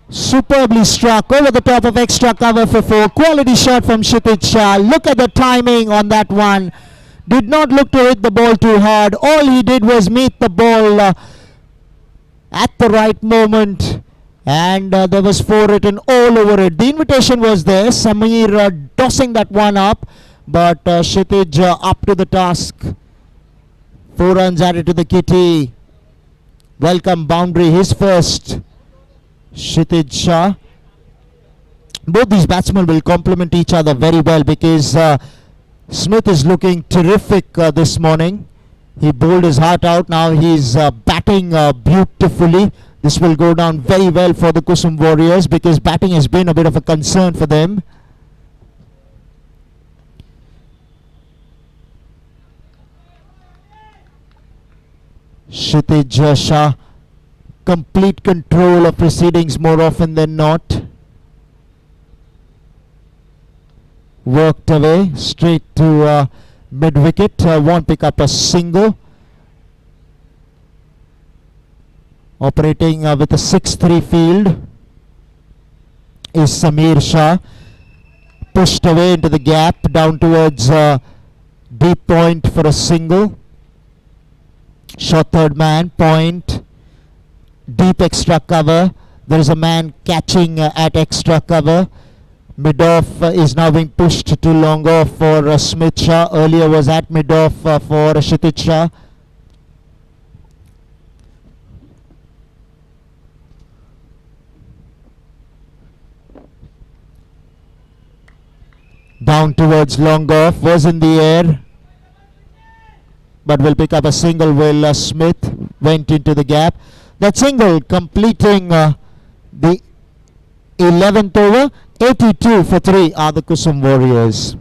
superbly struck over the top of extra cover for 4. Quality shot from Kshitij Shah. Look at the timing on that one. Did not look to hit the ball too hard. All he did was meet the ball at the right moment. And there was 4 written all over it. The invitation was there. Samir tossing that one up. But Kshitij up to the task. 4 runs added to the kitty. Welcome boundary, his first. Kshitij Shah. Both these batsmen will complement each other very well because Smith is looking terrific this morning. He bowled his heart out. Now he's batting beautifully. This will go down very well for the Kusum Warriors because batting has been a bit of a concern for them. Kshitij Shah, complete control of proceedings more often than not. Worked away straight to mid wicket. Won't pick up a single. Operating with a 6-3 field is Samir Shah. Pushed away into the gap down towards deep point for a single. Shot third man, point. Deep extra cover. There is a man catching at extra cover. Mid off is now being pushed to long off for Smith Shah. Earlier was at mid off for Kshitij Shah. Down towards long off, was in the air, but will pick up a single. Will Smith went into the gap. That single completing the 11th over. 82 for 3 are the Kusum Warriors.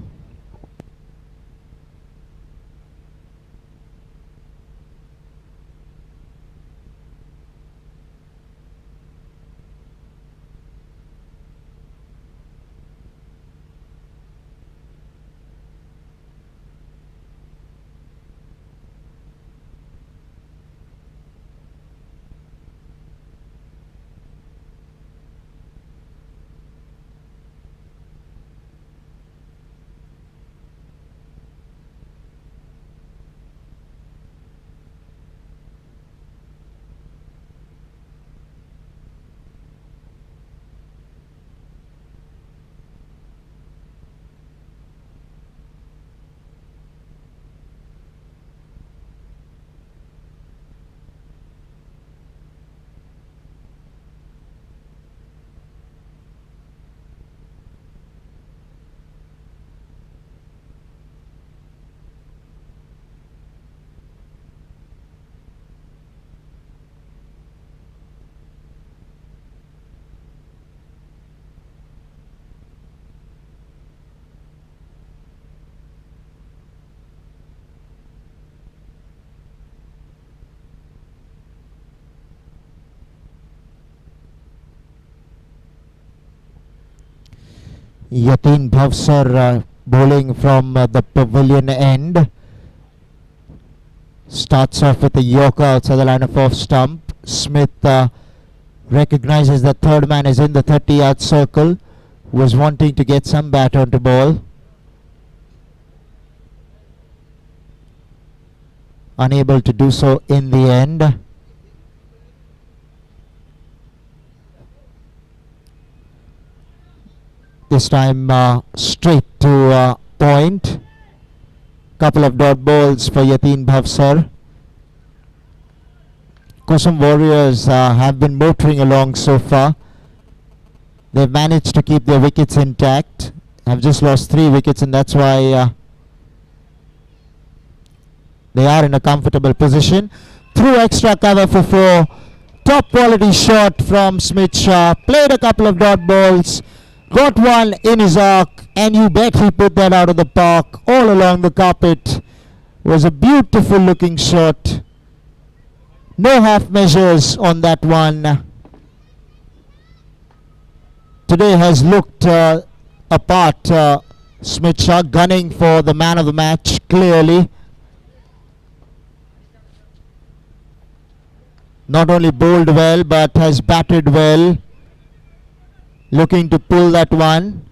Yatin Bhavsar bowling from the pavilion end. Starts off with a yorker outside the line of off stump. Smith recognizes the third man is in the 30-yard circle. Was wanting to get some bat onto ball. Unable to do so in the end. This time straight to point. Couple of dot balls for Yatin Bhavsar. Kusum Warriors have been motoring along so far. They've managed to keep their wickets intact. Have just lost 3 wickets, and that's why they are in a comfortable position. Through extra cover for 4. Top quality shot from Smith Shah. Played a couple of dot balls. Got one in his arc, and you bet he put that out of the park all along the carpet. Was a beautiful looking shot. No half measures on that one. Today has looked apart. Smith Shah gunning for the man of the match clearly. Not only bowled well but has batted well. Looking to pull that one.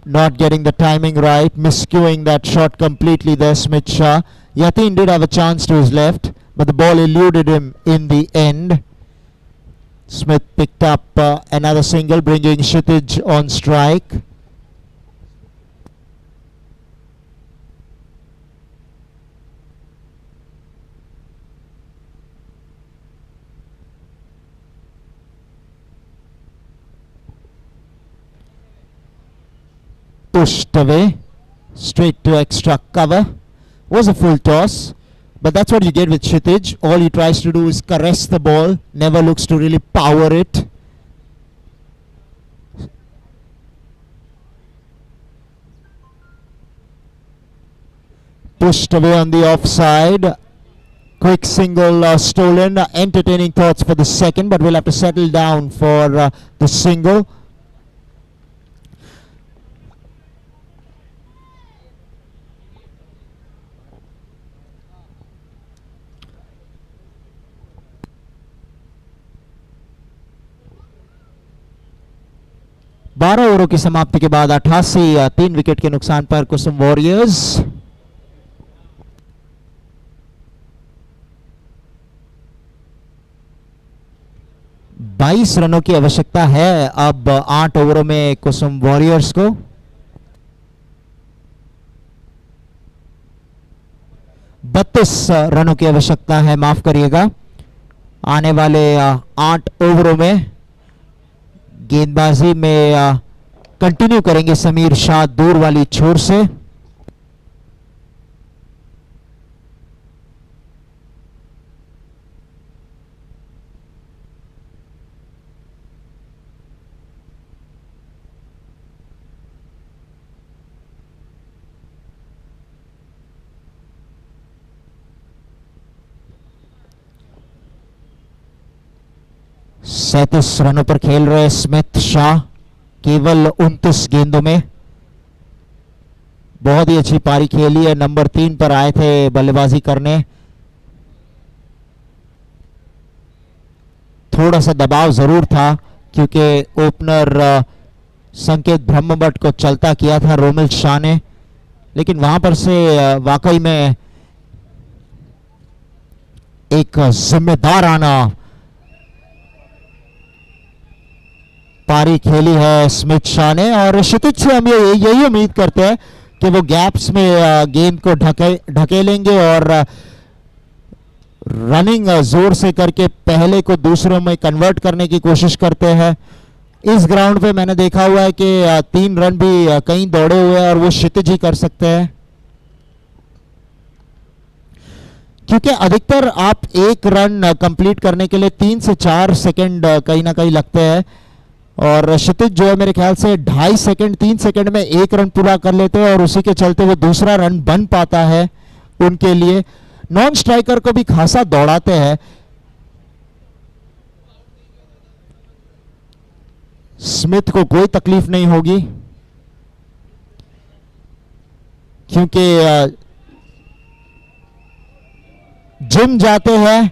Not getting the timing right. Miscuing that shot completely there, Smith Shah. Yatin did have a chance to his left, but the ball eluded him in the end. Smith picked up another single, bringing Kshitij on strike. Pushed away, straight to extra cover. Was a full toss, but that's what you get with Kshitij. All he tries to do is caress the ball, never looks to really power it. Pushed away on the offside. Quick single stolen. Entertaining thoughts for the second, but we'll have to settle down for the single. बारह ओवरों की समाप्ति के बाद 88 3 wicket के नुकसान पर कुसुम warriors 22 रनों की आवश्यकता है अब 8 ओवरों में कुसुम वॉरियर्स को। बत्तीस रनों की आवश्यकता है, माफ करिएगा, आने वाले 8 ओवरों में। गेंदबाजी में कंटिन्यू करेंगे समीर शाह दूर वाली छोर से। सैंतीस रनों पर खेल रहे स्मिथ शाह केवल 29 गेंदों में। बहुत ही अच्छी पारी खेली है। नंबर 3 पर आए थे बल्लेबाजी करने। थोड़ा सा दबाव जरूर था क्योंकि ओपनर संकेत ब्रह्मभट्ट को चलता किया था रोमिल शाह ने, लेकिन वहां पर से वाकई में एक जिम्मेदाराना पारी खेली है स्मिथ शाह ने। और क्षितिज से हम यही उम्मीद करते हैं कि वो गैप्स में गेंद को ढकेलेंगे और रनिंग जोर से करके पहले को दूसरों में कन्वर्ट करने की कोशिश करते हैं। इस ग्राउंड पे मैंने देखा हुआ है कि 3 रन भी कहीं दौड़े हुए हैं और वो क्षितिज ही कर सकते हैं, क्योंकि अधिकतर आप एक रन कंप्लीट करने के लिए 3 से 4 सेकंड कहीं ना कहीं लगते हैं, और क्षितिज जो है मेरे ख्याल से 2.5 सेकंड 3 सेकंड में एक रन पूरा कर लेते हैं और उसी के चलते वो दूसरा रन बन पाता है उनके लिए। नॉन स्ट्राइकर को भी खासा दौड़ाते हैं। स्मिथ को कोई तकलीफ नहीं होगी क्योंकि जिम जाते हैं,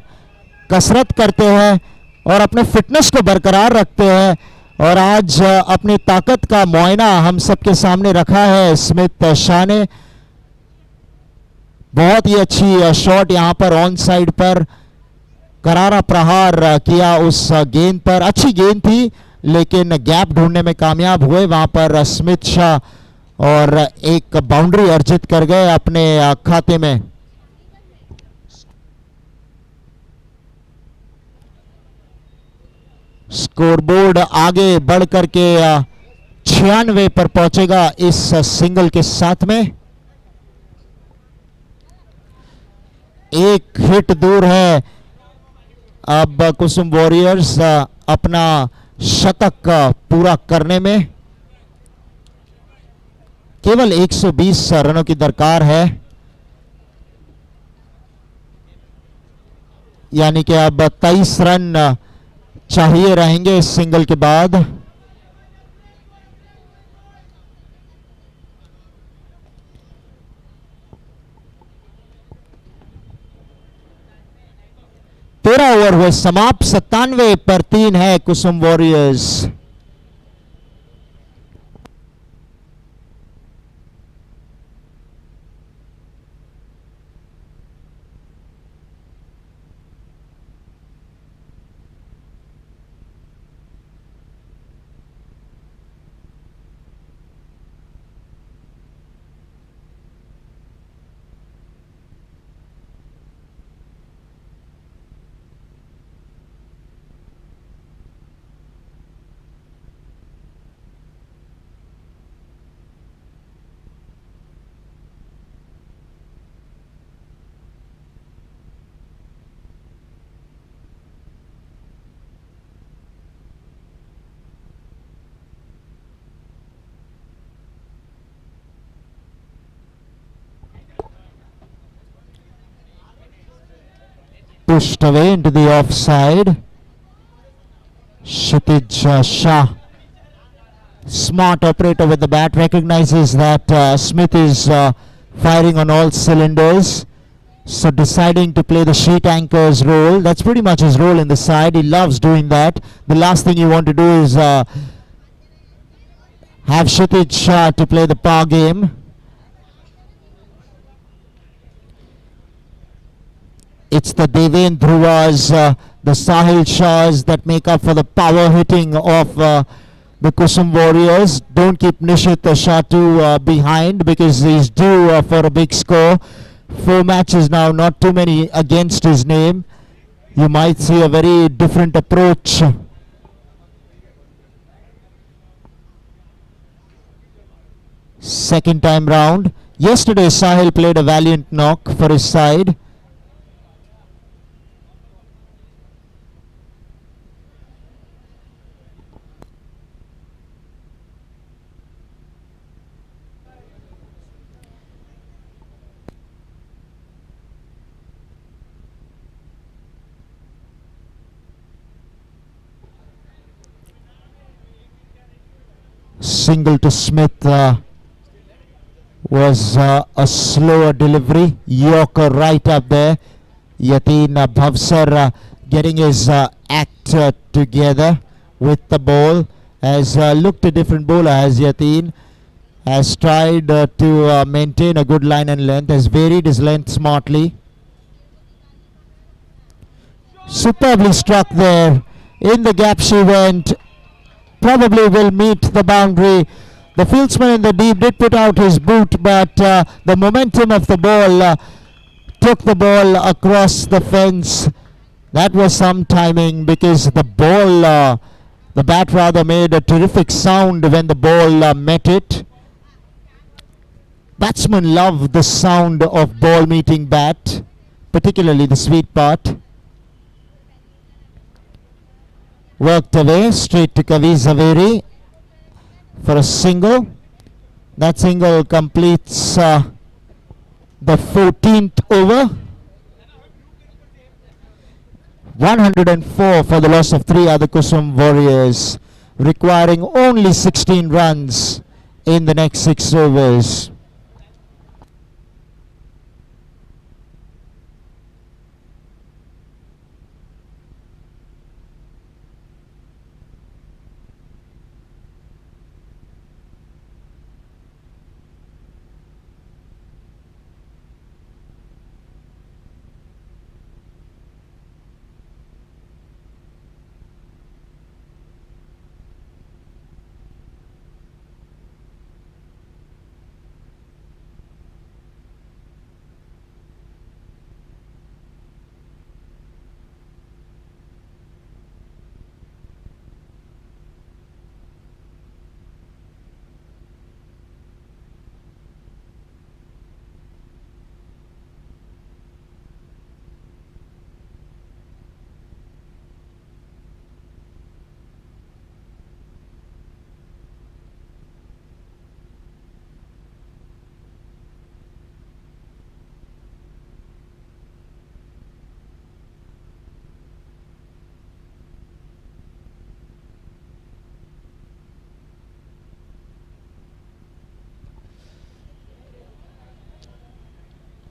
कसरत करते हैं और अपने फिटनेस को बरकरार रखते हैं, और आज अपनी ताकत का मुआयना हम सबके सामने रखा है स्मिथ शाह ने। बहुत ही अच्छी शॉट यहां पर ऑन साइड पर करारा प्रहार किया उस गेंद पर। अच्छी गेंद थी लेकिन गैप ढूंढने में कामयाब हुए वहां पर स्मिथ शाह, और एक बाउंड्री अर्जित कर गए अपने खाते में। स्कोरबोर्ड आगे बढ़ करके 96 पर पहुंचेगा इस सिंगल के साथ में। एक हिट दूर है अब कुसुम वॉरियर्स अपना शतक पूरा करने में। केवल 120 रनों की दरकार है, यानी कि अब 23 रन चाहिए रहेंगे इस सिंगल के बाद। तेरह ओवर हुए समाप्त। 97 पर 3 है कुसुम warriors. Pushed away into the offside. Kshitij Shah, smart operator with the bat, recognizes that Smith is firing on all cylinders, so deciding to play the sheet anchor's role. That's pretty much his role in the side. He loves doing that. The last thing you want to do is have Kshitij Shah to play the power game. It's the Deven Dhruvas, the Sahil Shahs that make up for the power hitting of the Kusum Warriors. Don't keep Nishit Shah too behind, because he's due for a big score. 4 matches now, not too many against his name. You might see a very different approach. Second time round. Yesterday Sahil played a valiant knock for his side. Single to Smith was a slower delivery. Yorker right up there. Yateen Bhavsar getting his act together with the ball. Has looked a different bowler as Yateen. Has tried to maintain a good line and length. Has varied his length smartly. Superbly struck there. In the gap she went. Probably will meet the boundary. The fieldsman in the deep did put out his boot, but the momentum of the ball took the ball across the fence. That was some timing, because the ball, the bat rather, made a terrific sound when the ball met it. Batsmen love the sound of ball meeting bat, particularly the sweet part. Worked away straight to Kavi Zaveri for a single. That single completes the 14th over. 104 for the loss of 3 other Kusum Warriors, requiring only 16 runs in the next 6 overs.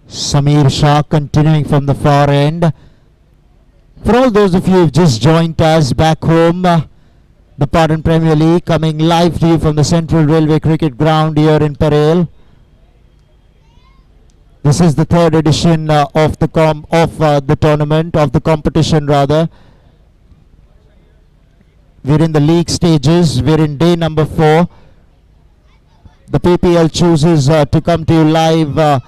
Samir Shah continuing from the far end. For all those of you who've just joined us back home, the Patan Premier League coming live to you from the Central Railway Cricket Ground here in Parel. This is the third edition of the tournament, of the competition rather. We're in the league stages. We're in day number 4. The PPL chooses to come to you live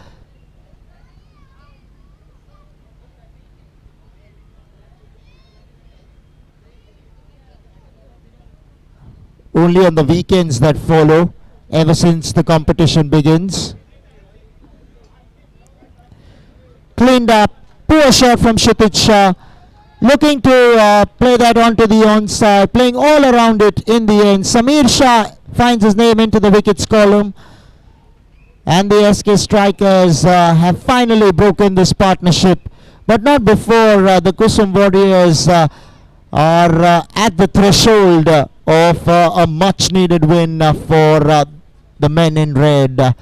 only on the weekends that follow, ever since the competition begins. Cleaned up, poor shot from Kshitij Shah, looking to play that onto the onside, playing all around it in the end. Samir Shah finds his name into the wickets column, and the SK Strikers have finally broken this partnership, but not before the Kusum Warriors are at the threshold of a much needed win for the men in red.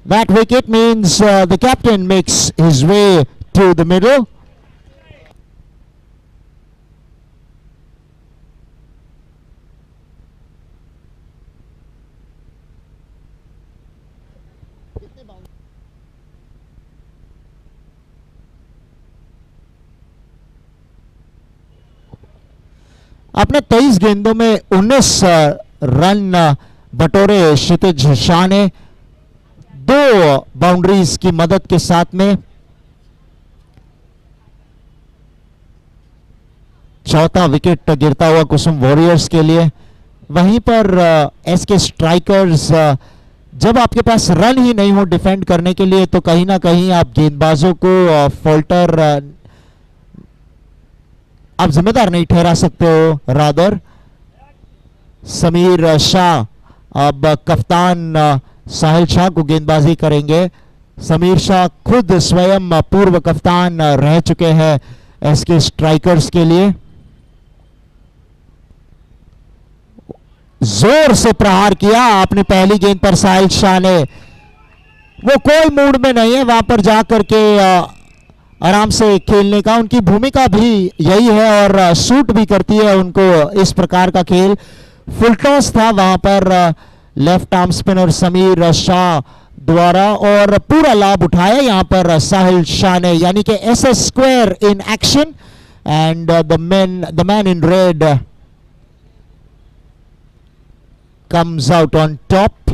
That wicket means the captain makes his way to the middle. अपने 23 गेंदों में 19 run बटोरे क्षितिज शाह ने 2 boundaries की मदद के साथ में। चौथा विकेट गिरता हुआ कुसुम वॉरियर्स के लिए। वहीं पर एसके स्ट्राइकर्स जब आपके पास रन ही नहीं हो डिफेंड करने के लिए तो कहीं ना कहीं आप गेंदबाजों को फॉल्टर आप जिम्मेदार नहीं ठहरा सकते हो। रादर समीर शाह अब कप्तान साहिल शाह को गेंदबाजी करेंगे। समीर शाह खुद स्वयं पूर्व कप्तान रह चुके हैं एसके स्ट्राइकर्स के लिए। जोर से प्रहार किया आपने पहली गेंद पर साहिल शाह ने। वो कोई मूड में नहीं है वहां पर जाकर के आराम से खेलने का। उनकी भूमिका भी यही है और सूट भी करती है उनको इस प्रकार का खेल। फुल टॉस था वहां पर left arm spinner Sameer Shah द्वारा और पूरा लाभ उठाया यहां पर साहिल शाह ने, यानी कि SS square in action and the man in red comes out on top,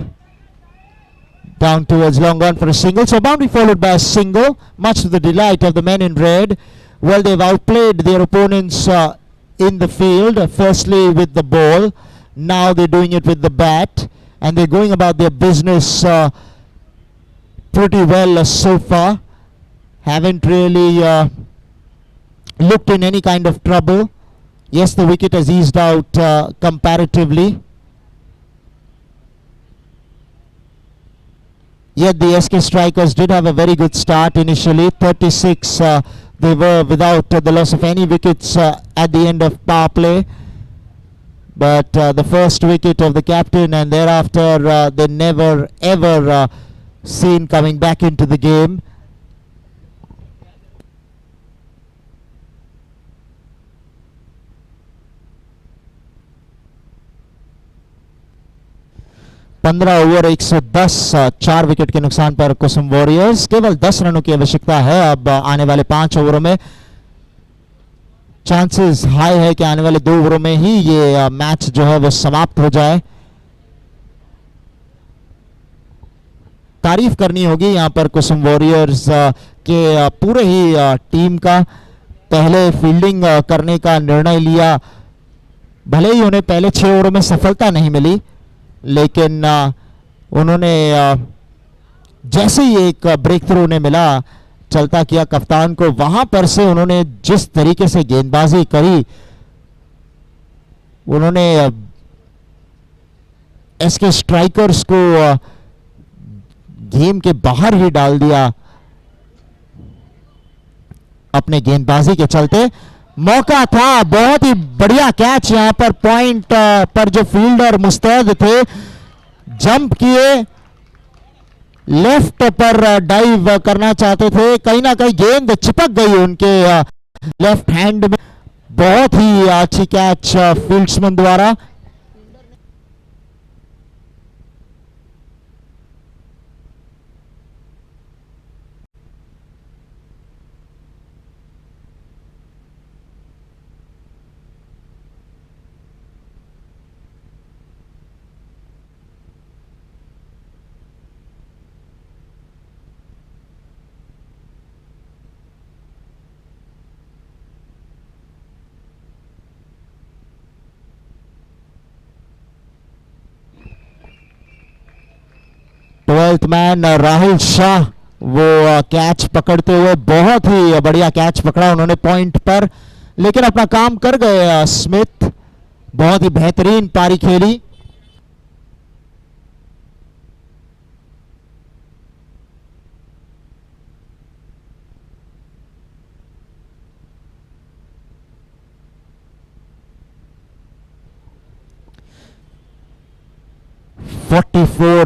down towards long on for a single. So boundary followed by a single, much to the delight of the men in red. Well, they've outplayed their opponents in the field, firstly with the ball, now they're doing it with the bat, and they're going about their business pretty well so far. Haven't really looked in any kind of trouble. Yes, the wicket has eased out comparatively. Yet the SK Strikers did have a very good start initially. 36 they were without the loss of any wickets at the end of power play. But the first wicket of the captain and thereafter they never ever seen coming back into the game. पंद्रह over 110 4 wicket के नुकसान पर कुसुम warriors. केवल 10 रनों की आवश्यकता है अब आने वाले 5 ओवरों में। चांसेस हाई है कि आने वाले 2 ओवरों में ही ये मैच जो है वो समाप्त हो जाए। तारीफ करनी होगी यहां पर कुसुम वॉरियर्स के पूरे ही टीम का। पहले फील्डिंग करने का निर्णय लिया, भले ही उन्हें पहले 6 ओवरों में सफलता नहीं मिली, लेकिन उन्होंने जैसे ही एक ब्रेक थ्रू उन्हें मिला चलता किया कप्तान को। वहां पर से उन्होंने जिस तरीके से गेंदबाजी करी, उन्होंने एसके स्ट्राइकर्स को गेम के बाहर ही डाल दिया अपने गेंदबाजी के चलते। मौका था, बहुत ही बढ़िया कैच यहां पर पॉइंट पर जो फील्डर मुस्तैद थे, जंप किए, लेफ्ट पर डाइव करना चाहते थे, कहीं ना कहीं गेंद चिपक गई उनके लेफ्ट हैंड में। बहुत ही अच्छी कैच फील्ड्समैन द्वारा। ट्वेल्थ मैन राहुल शाह वो कैच पकड़ते हुए, बहुत ही बढ़िया कैच पकड़ा उन्होंने पॉइंट पर, लेकिन अपना काम कर गए स्मिथ। बहुत ही बेहतरीन पारी खेली।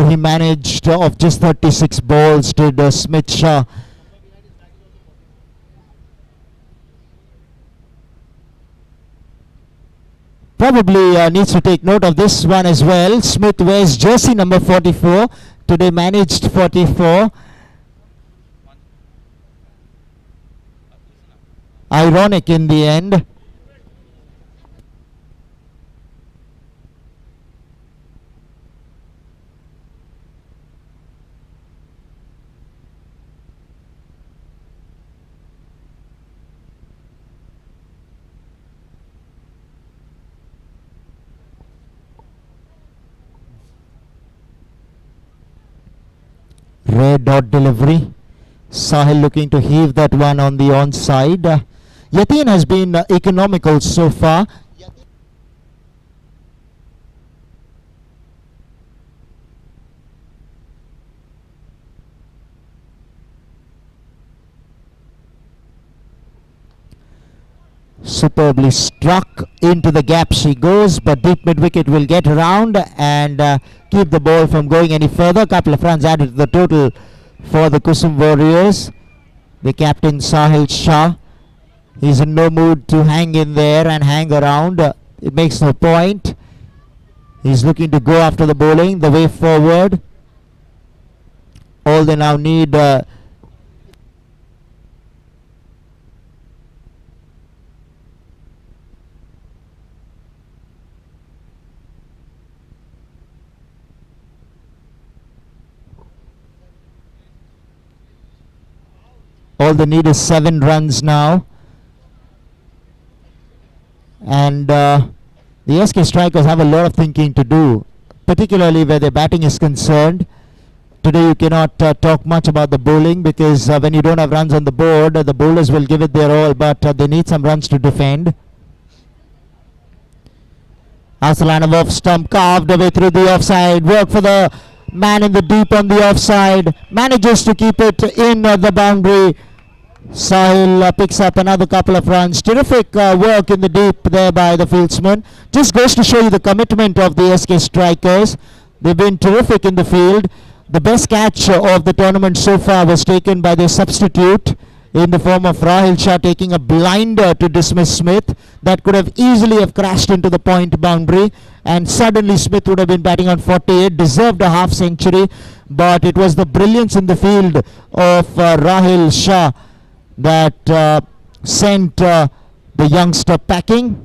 He managed of just 36 balls did Smith Shah. Probably needs to take note of this one as well. Smith wears jersey number 44. Today managed 44. Ironic in the end. Red dot delivery. Sahil looking to heave that one on the onside. Yatin has been economical so far. Superbly struck into the gap she goes, but deep mid wicket will get around and keep the ball from going any further. Couple of runs added to the total for the Kusum Warriors. The captain Sahil Shah, he's in no mood to hang in there and hang around. It makes no point. He's looking to go after the bowling, the way forward. All they now need all they need is 7 runs now. And the SK strikers have a lot of thinking to do, particularly where their batting is concerned. Today you cannot talk much about the bowling because when you don't have runs on the board, the bowlers will give it their all, but they need some runs to defend. Arsalanov off stump, carved away through the offside. Work for the man in the deep on the offside. Manages to keep it in the boundary. Sahil picks up another couple of runs. Terrific work in the deep there by the fieldsman. Just goes to show you the commitment of the SK strikers. They've been terrific in the field. The best catch of the tournament so far was taken by their substitute in the form of Rahil Shah, taking a blinder to dismiss Smith. That could have easily have crashed into the point boundary, and suddenly Smith would have been batting on 48, deserved a half century, but it was the brilliance in the field of Rahil Shah that sent the youngster packing.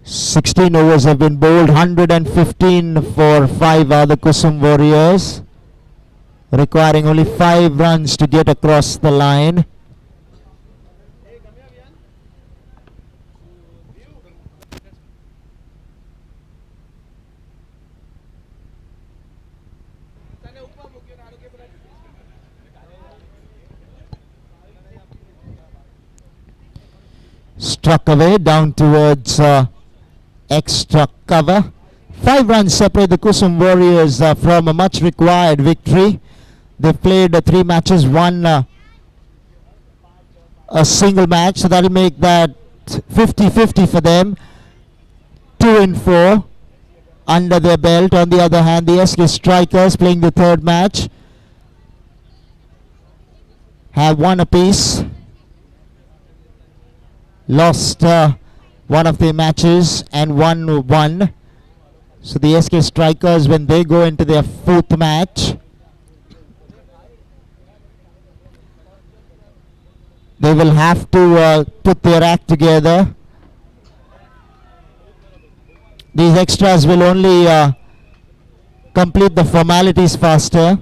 Sixteen overs have been bowled, 115 for 5 are the Kusum Warriors, requiring only 5 runs to get across the line. Struck away down towards extra cover. 5 runs separate the Kusum Warriors from a much required victory. They've played 3 matches, won a single match, so that'll make that 50-50 for them. 2 in 4 under their belt. On the other hand, the SK strikers playing the 3rd match have 1 apiece. Lost one of their matches and won 1. So the SK strikers, when they go into their 4th match, they will have to put their act together. These extras will only complete the formalities faster.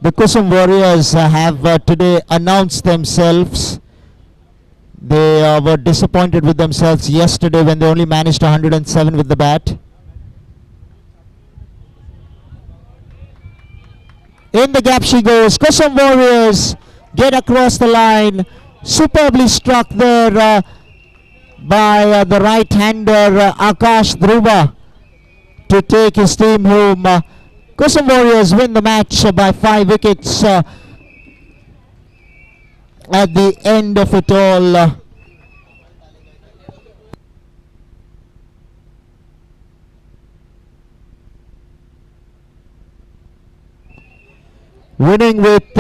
The Kusum Warriors have today announced themselves. They were disappointed with themselves yesterday when they only managed 107 with the bat. In the gap she goes. Kusum Warriors get across the line. Superbly struck there by the right-hander Akash Dhruva to take his team home. Kusum Warriors win the match by 5 wickets at the end of it all. Winning with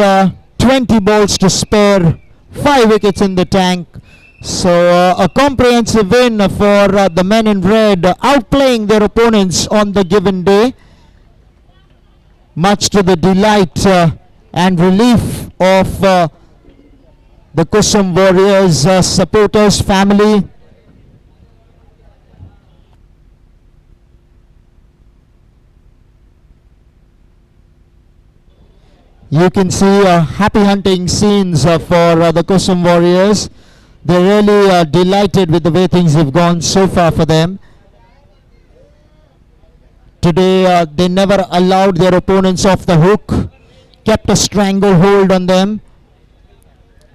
20 balls to spare, 5 wickets in the tank. So a comprehensive win for the men in red, outplaying their opponents on the given day. much to the delight and relief of the Kusum Warriors supporters, family. You can see happy hunting scenes for the Kusum Warriors. They're really delighted with the way things have gone so far for them. Today they never allowed their opponents off the hook, kept a stranglehold on them,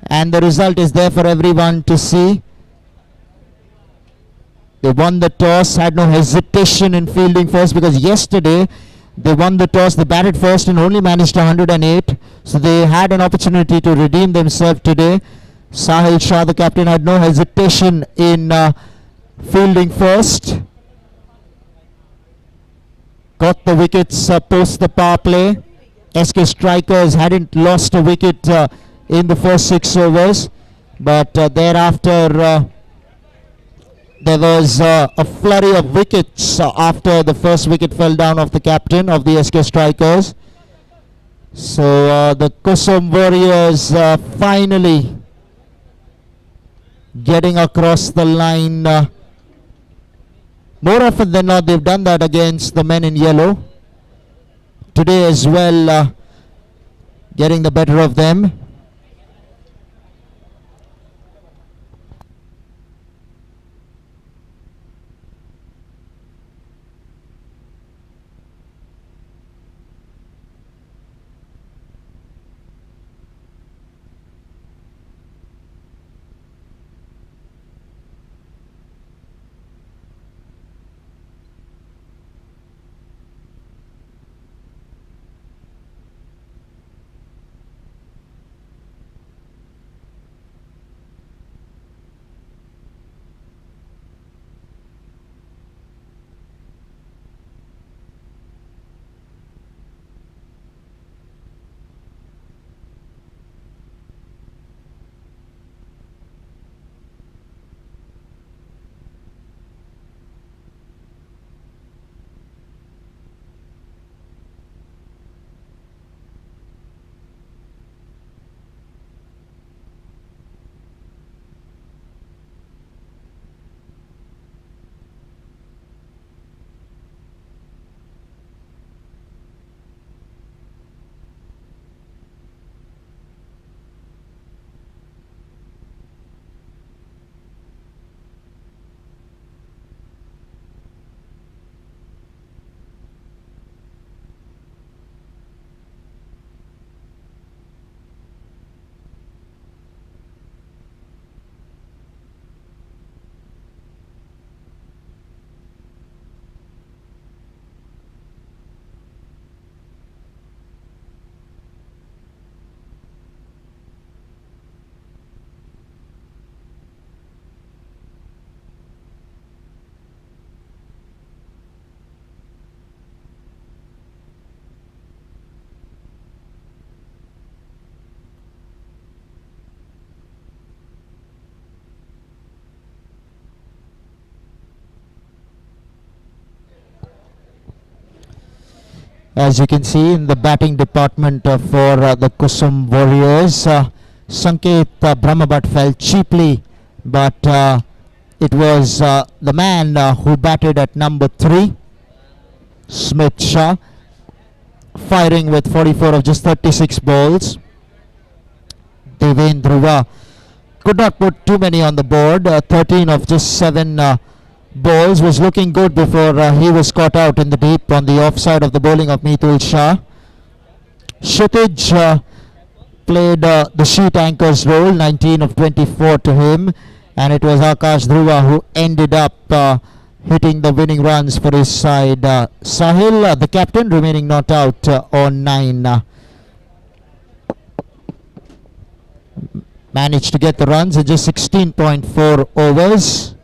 and the result is there for everyone to see. They won the toss, had no hesitation in fielding first, because yesterday they won the toss, they batted first and only managed 108, so they had an opportunity to redeem themselves today. Sahil Shah, the captain, had no hesitation in fielding first. Got the wickets post the power play. SK Strikers hadn't lost a wicket in the first 6 overs, but thereafter there was a flurry of wickets after the first wicket fell down of the captain of the SK Strikers. So the Kusum Warriors finally getting across the line. More often than not, they've done that against the men in yellow. Today as well, getting the better of them. As you can see in the batting department for the Kusum Warriors, Sanket Brahmabat fell cheaply, but it was the man who batted at number 3, Smith Shah, firing with 44 of just 36 balls. Deven Dhruva could not put too many on the board, 13 of just 7 balls, was looking good before he was caught out in the deep on the offside of the bowling of Mitul Shah. Kshitij played the sheet anchor's role, 19 of 24 to him, and it was Akash Dhruva who ended up hitting the winning runs for his side. Sahil, the captain, remaining not out on 9. Managed to get the runs in just 16.4 overs.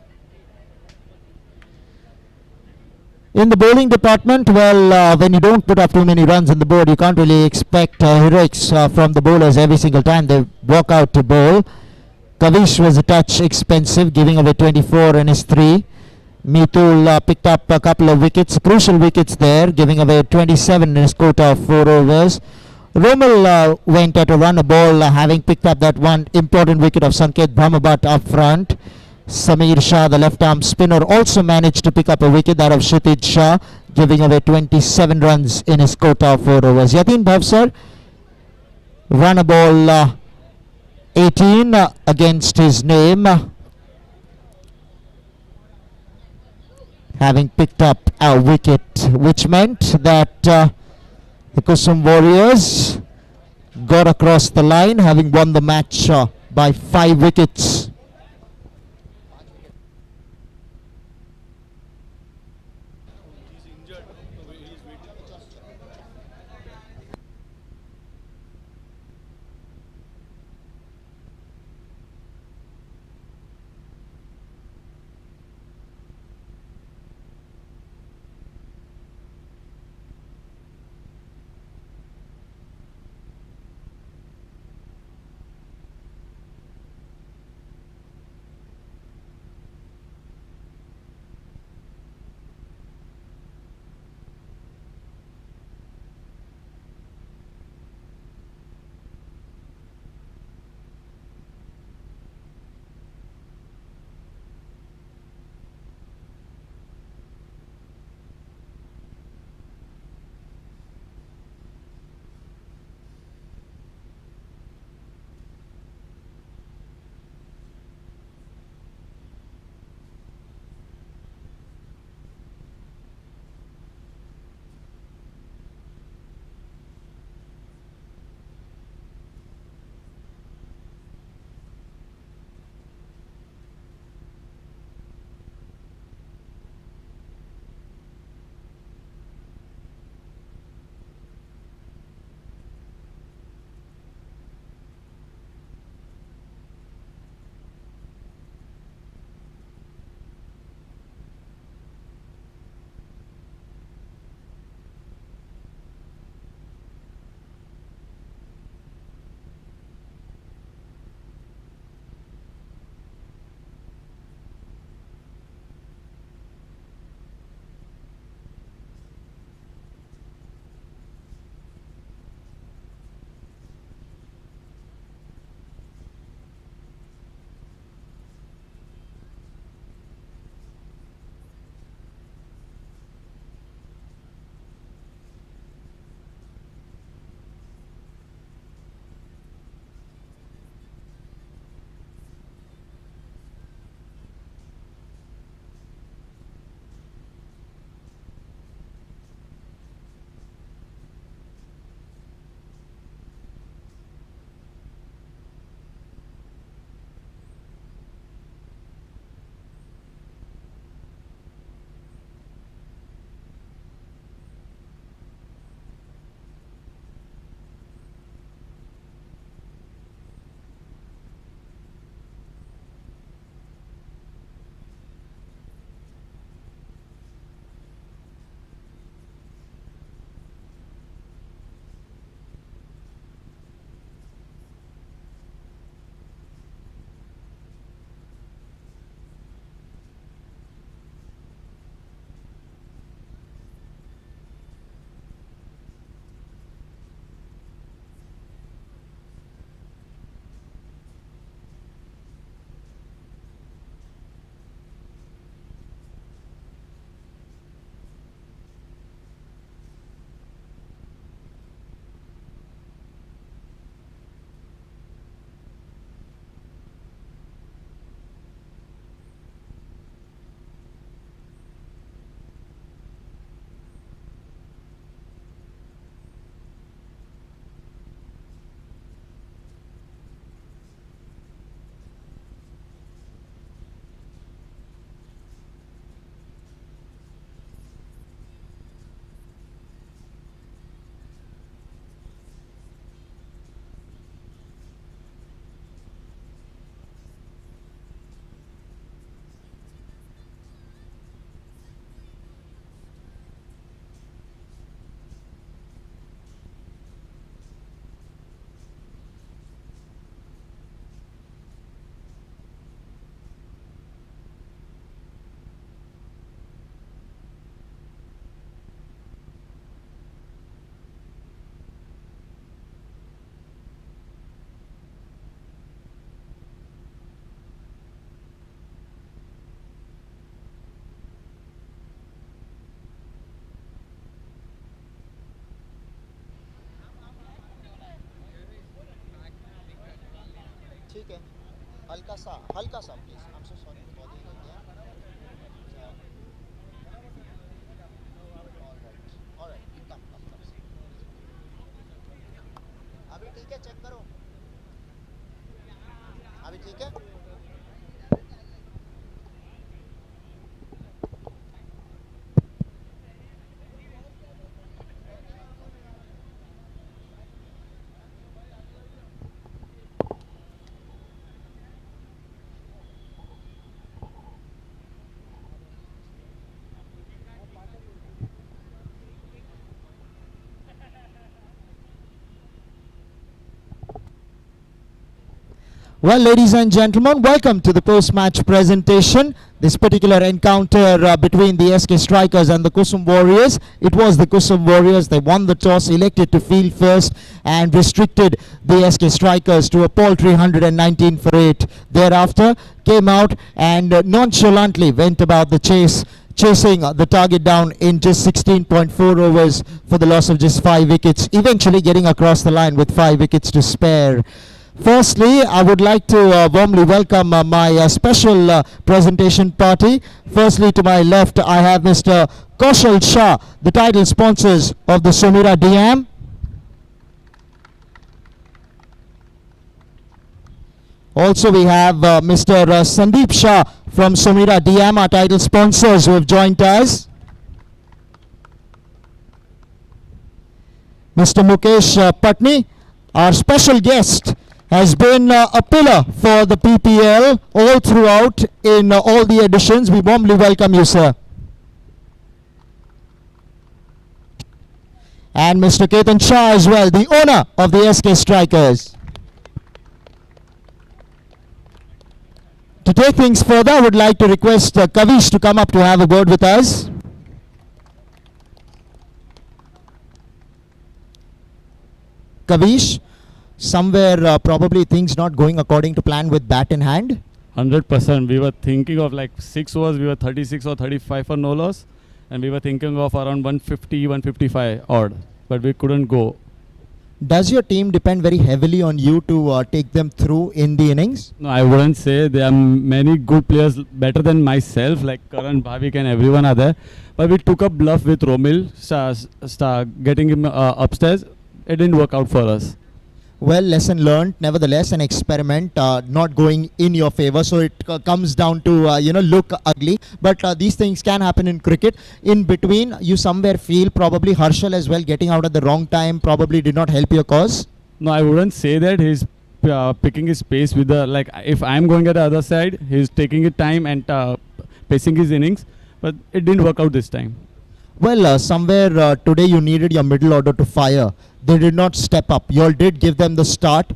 In the bowling department, well, when you don't put up too many runs on the board, you can't really expect heroics from the bowlers every single time they walk out to bowl. Kavish was a touch expensive, giving away 24 in his 3. Mithul picked up a couple of wickets, crucial wickets there, giving away 27 in his quota of 4 overs. Romal went at a run a ball, having picked up that one important wicket of Sanket Brahmabat up front. Samir Shah, the left-arm spinner, also managed to pick up a wicket, that of Kshitij Shah, giving away 27 runs in his quota of 4 overs. Yatin Bhav, sir, run a ball 18 against his name, having picked up a wicket, which meant that the Kusum Warriors got across the line, having won the match by 5 wickets. ठीक है, हल्का सा please, I am so sorry for bothering you, yeah? Alright, come अभी ठीक है, check करो, अभी ठीक है. Well, ladies and gentlemen, welcome to the post-match presentation. This particular encounter between the SK Strikers and the Kusum Warriors. It was the Kusum Warriors. They won the toss, elected to field first, and restricted the SK Strikers to a paltry 119 for 8. Thereafter, came out and nonchalantly went about the chasing the target down in just 16.4 overs for the loss of just 5 wickets, eventually getting across the line with 5 wickets to spare. Firstly, I would like to warmly welcome my special presentation party. Firstly, to my left, I have Mr. Kaushal Shah, the title sponsors of the Somira DM. Also, we have Mr. Sandeep Shah from Somira DM, our title sponsors, who have joined us. Mr. Mukesh Patni, our special guest, has been a pillar for the PPL all throughout in all the editions. We warmly welcome you, sir. And Mr. Ketan Shah as well, the owner of the SK Strikers. To take things further, I would like to request Kavish to come up to have a word with us. Kavish, somewhere probably things not going according to plan with bat in hand. 100%. We were thinking of like 6 overs, we were 36 or 35 for no loss, and we were thinking of around 150, 155 odd, but we couldn't go. Does your team depend very heavily on you to take them through in the innings? No, I wouldn't say. There are many good players better than myself, like Karan, Bhavik and everyone are there. But we took a bluff with Romil, getting him upstairs. It didn't work out for us. Well, lesson learned. Nevertheless, an experiment not going in your favor. So it comes down to, look ugly. But these things can happen in cricket. In between, you somewhere feel probably Harshal as well getting out at the wrong time probably did not help your cause. No, I wouldn't say that. He's picking his pace with the, like, if I'm going at the other side, he's taking his time and pacing his innings. But it didn't work out this time. Well, somewhere today you needed your middle order to fire. They did not step up. You all did give them the start.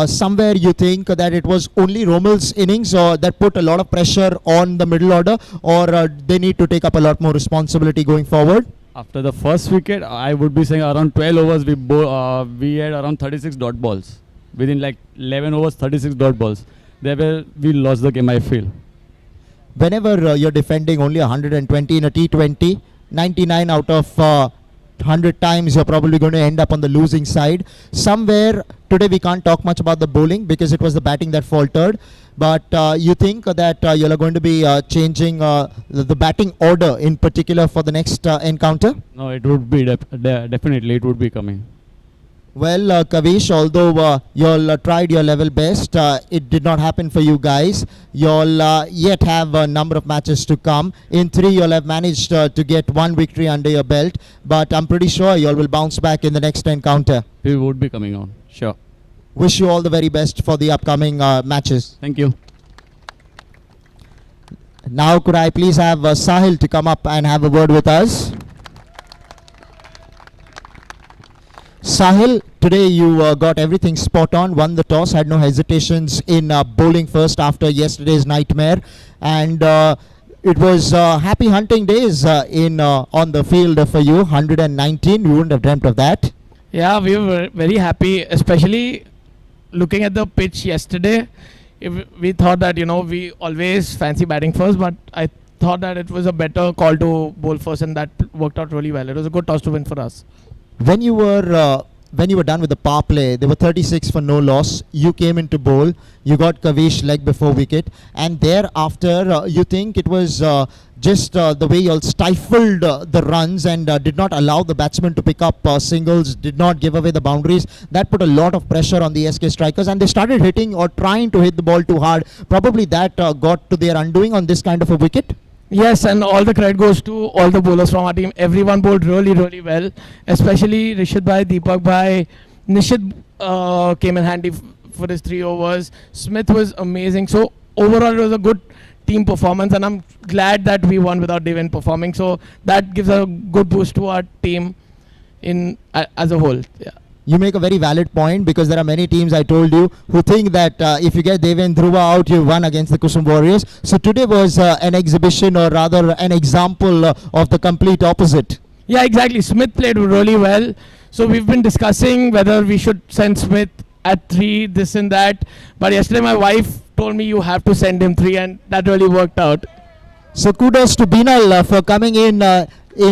Somewhere you think that it was only Romil's innings that put a lot of pressure on the middle order, or they need to take up a lot more responsibility going forward? After the first wicket, I would be saying around 12 overs, we had around 36 dot balls. Within like 11 overs, 36 dot balls. We lost the game, I feel. Whenever you're defending only 120 in a T20, 99 out of 100 times you're probably going to end up on the losing side. Somewhere today we can't talk much about the bowling because it was the batting that faltered. But you think that you're going to be changing the batting order in particular for the next encounter? No, it would be definitely it would be coming. Well, Kavish, although you all tried your level best, it did not happen for you guys. You all yet have a number of matches to come. In 3, you all have managed to get 1 victory under your belt. But I'm pretty sure you all will bounce back in the next encounter. We would be coming on, sure. Wish you all the very best for the upcoming matches. Thank you. Now, could I please have Sahil to come up and have a word with us? Sahil, today you got everything spot on, won the toss, had no hesitations in bowling first after yesterday's nightmare, and it was happy hunting days on the field for you. 119, you wouldn't have dreamt of that. Yeah, we were very happy, especially looking at the pitch yesterday. We thought that, we always fancy batting first, but I thought that it was a better call to bowl first, and that worked out really well. It was a good toss to win for us. When you were when you were done with the power play, they were 36 for no loss. You came into bowl. You got Kavish leg before wicket, and thereafter you think it was just the way you all stifled the runs and did not allow the batsmen to pick up singles, did not give away the boundaries. That put a lot of pressure on the SK strikers, and they started hitting or trying to hit the ball too hard. Probably that got to their undoing on this kind of a wicket. Yes, and all the credit goes to all the bowlers from our team. Everyone bowled really, really well, especially Rishit Bhai, Deepak Bhai. Nishit came in handy for his 3 overs. Smith was amazing. So overall, it was a good team performance, and I'm glad that we won without Devin performing. So that gives a good boost to our team as a whole. Yeah. You make a very valid point, because there are many teams, I told you, who think that if you get Deven Dhruva out, you won against the Kusum Warriors. So today was an exhibition, or rather an example of the complete opposite. Yeah, exactly. Smith played really well. So we've been discussing whether we should send Smith at 3, this and that. But yesterday my wife told me you have to send him 3, and that really worked out. So kudos to Binal for coming in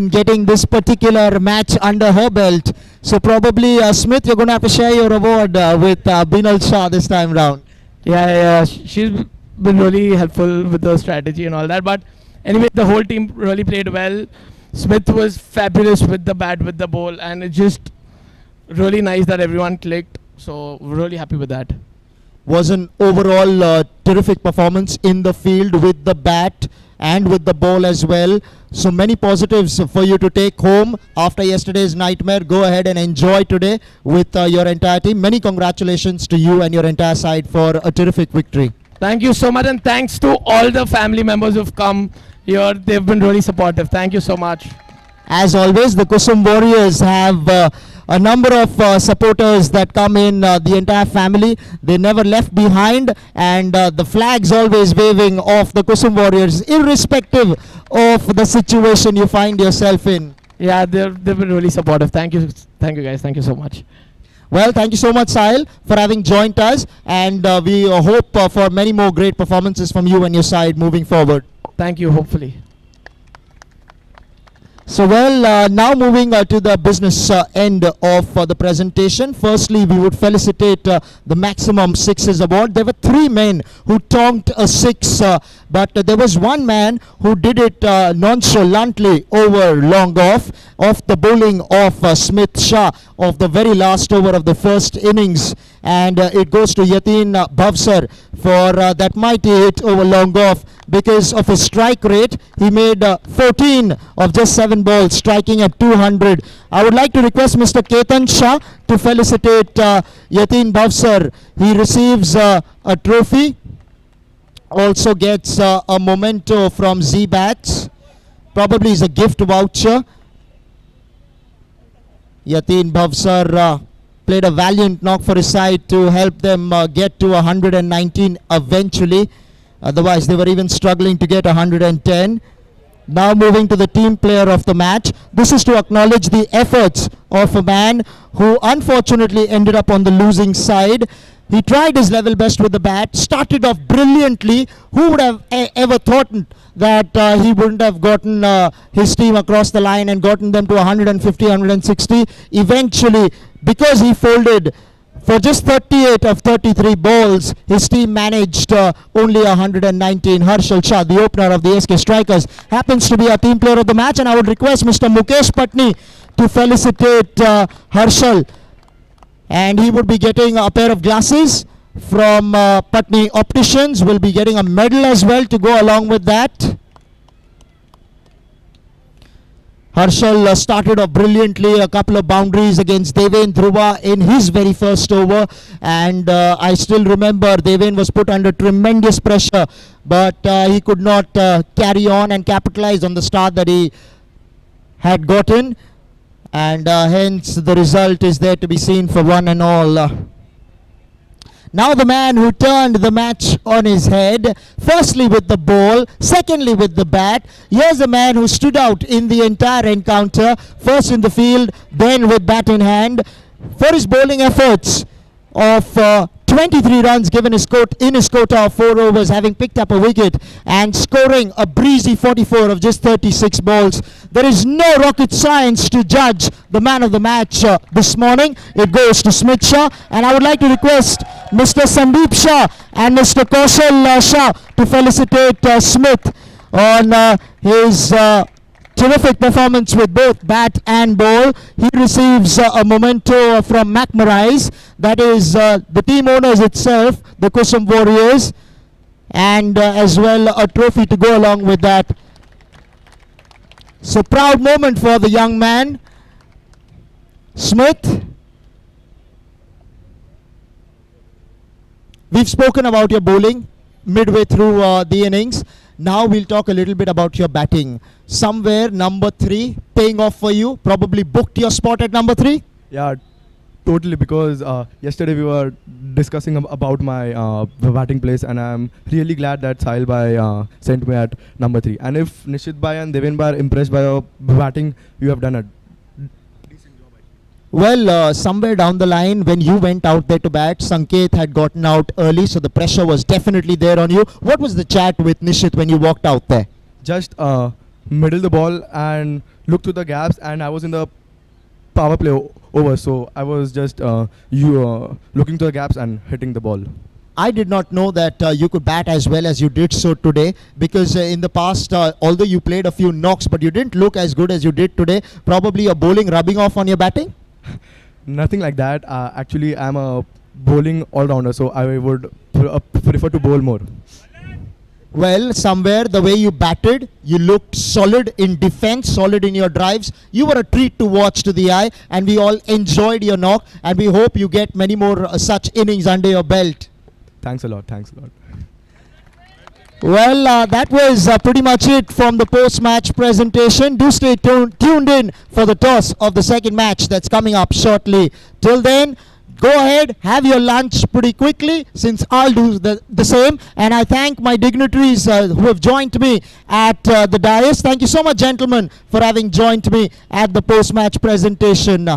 getting this particular match under her belt. So probably Smith, you're going to have to share your award with Binal Shah this time round. Yeah, she's been really helpful with the strategy and all that. But anyway, the whole team really played well. Smith was fabulous with the bat, with the ball, and it's just really nice that everyone clicked. So we're really happy with that. Was an overall terrific performance in the field with the bat and with the ball as well. So many positives for you to take home after yesterday's nightmare. Go ahead and enjoy today with your entire team. Many congratulations to you and your entire side for a terrific victory. Thank you so much, and thanks to all the family members who've come here. They've been really supportive. Thank you so much. As always, the Kusum Warriors have a number of supporters that come in, the entire family. They never left behind, and the flags always waving of the Kusum Warriors, irrespective of the situation you find yourself in. Yeah, they've been really supportive. Thank you guys. Thank you so much. Well, thank you so much, Sahil, for having joined us, and we hope for many more great performances from you and your side moving forward. Thank you, hopefully. So well, now moving to the business end of the presentation. Firstly, we would felicitate the maximum sixes award. There were 3 men who tonked a 6, but there was one man who did it nonchalantly over long off the bowling of Smith Shah of the very last over of the first innings. And it goes to Yatin Bhavsar for that mighty hit over long off. Because of his strike rate, he made 14 of just 7 balls, striking at 200. I would like to request Mr. Ketan Shah to felicitate Yatin Bhavsar. He receives a trophy, also gets a memento from Z-Bats, probably is a gift voucher. Yatin Bhavsar played a valiant knock for his side to help them get to 119 eventually. Otherwise, they were even struggling to get 110. Now moving to the team player of the match. This is to acknowledge the efforts of a man who unfortunately ended up on the losing side. He tried his level best with the bat, started off brilliantly. Who would have ever thought that he wouldn't have gotten his team across the line and gotten them to 150, 160. Eventually, because he folded for just 38 of 33 balls, his team managed only 119. Harshal Shah, the opener of the SK Strikers, happens to be our team player of the match, and I would request Mr. Mukesh Patni to felicitate Harshal, and he would be getting a pair of glasses from Patni Opticians. Will be getting a medal as well to go along with that. Harshal started off brilliantly, a couple of boundaries against Deven Dhruva in his very first over, and I still remember Deven was put under tremendous pressure, but he could not carry on and capitalize on the start that he had gotten, and hence the result is there to be seen for one and all. Now the man who turned the match on his head, firstly with the ball, secondly with the bat. Here's a man who stood out in the entire encounter, first in the field, then with bat in hand, for his bowling efforts of 12 23 runs given in his quota of 4 overs, having picked up a wicket and scoring a breezy 44 of just 36 balls. There is no rocket science to judge the man of the match this morning. It goes to Smith Shah, and I would like to request Mr. Sandeep Shah and Mr. Kaushal Shah to felicitate Smith on his terrific performance with both bat and ball. He receives a memento from McMurray's, that is the team owners itself, the Kusum Warriors, and as well a trophy to go along with that. So proud moment for the young man, Smith. We've spoken about your bowling midway through the innings. Now we'll talk a little bit about your batting. Somewhere number 3 paying off for you. Probably booked your spot at number 3. Yeah, totally. Because yesterday we were discussing about my batting place, and I'm really glad that Sahil Bhai sent me at number 3. And if Nishit Bhai and Devin Bhai are impressed by your batting, you have done a decent job. Well, somewhere down the line when you went out there to bat, Sanket had gotten out early, so the pressure was definitely there on you. What was the chat with Nishit when you walked out there? Just middle the ball and look through the gaps, and I was in the power play over, so I was just looking to the gaps and hitting the ball. I did not know that you could bat as well as you did so today, because in the past, although you played a few knocks, but you didn't look as good as you did today. Probably your bowling rubbing off on your batting? Nothing like that. Actually, I'm a bowling all-rounder, so I would prefer to bowl more. Well, somewhere the way you batted, you looked solid in defense, solid in your drives. You were a treat to watch to the eye, and we all enjoyed your knock, and we hope you get many more such innings under your belt. Thanks a lot. Thanks a lot. Well, that was pretty much it from the post-match presentation. Do stay tuned in for the toss of the second match that's coming up shortly. Till then, go ahead, have your lunch pretty quickly, since I'll do the same. And I thank my dignitaries who have joined me at the dais. Thank you so much, gentlemen, for having joined me at the post-match presentation.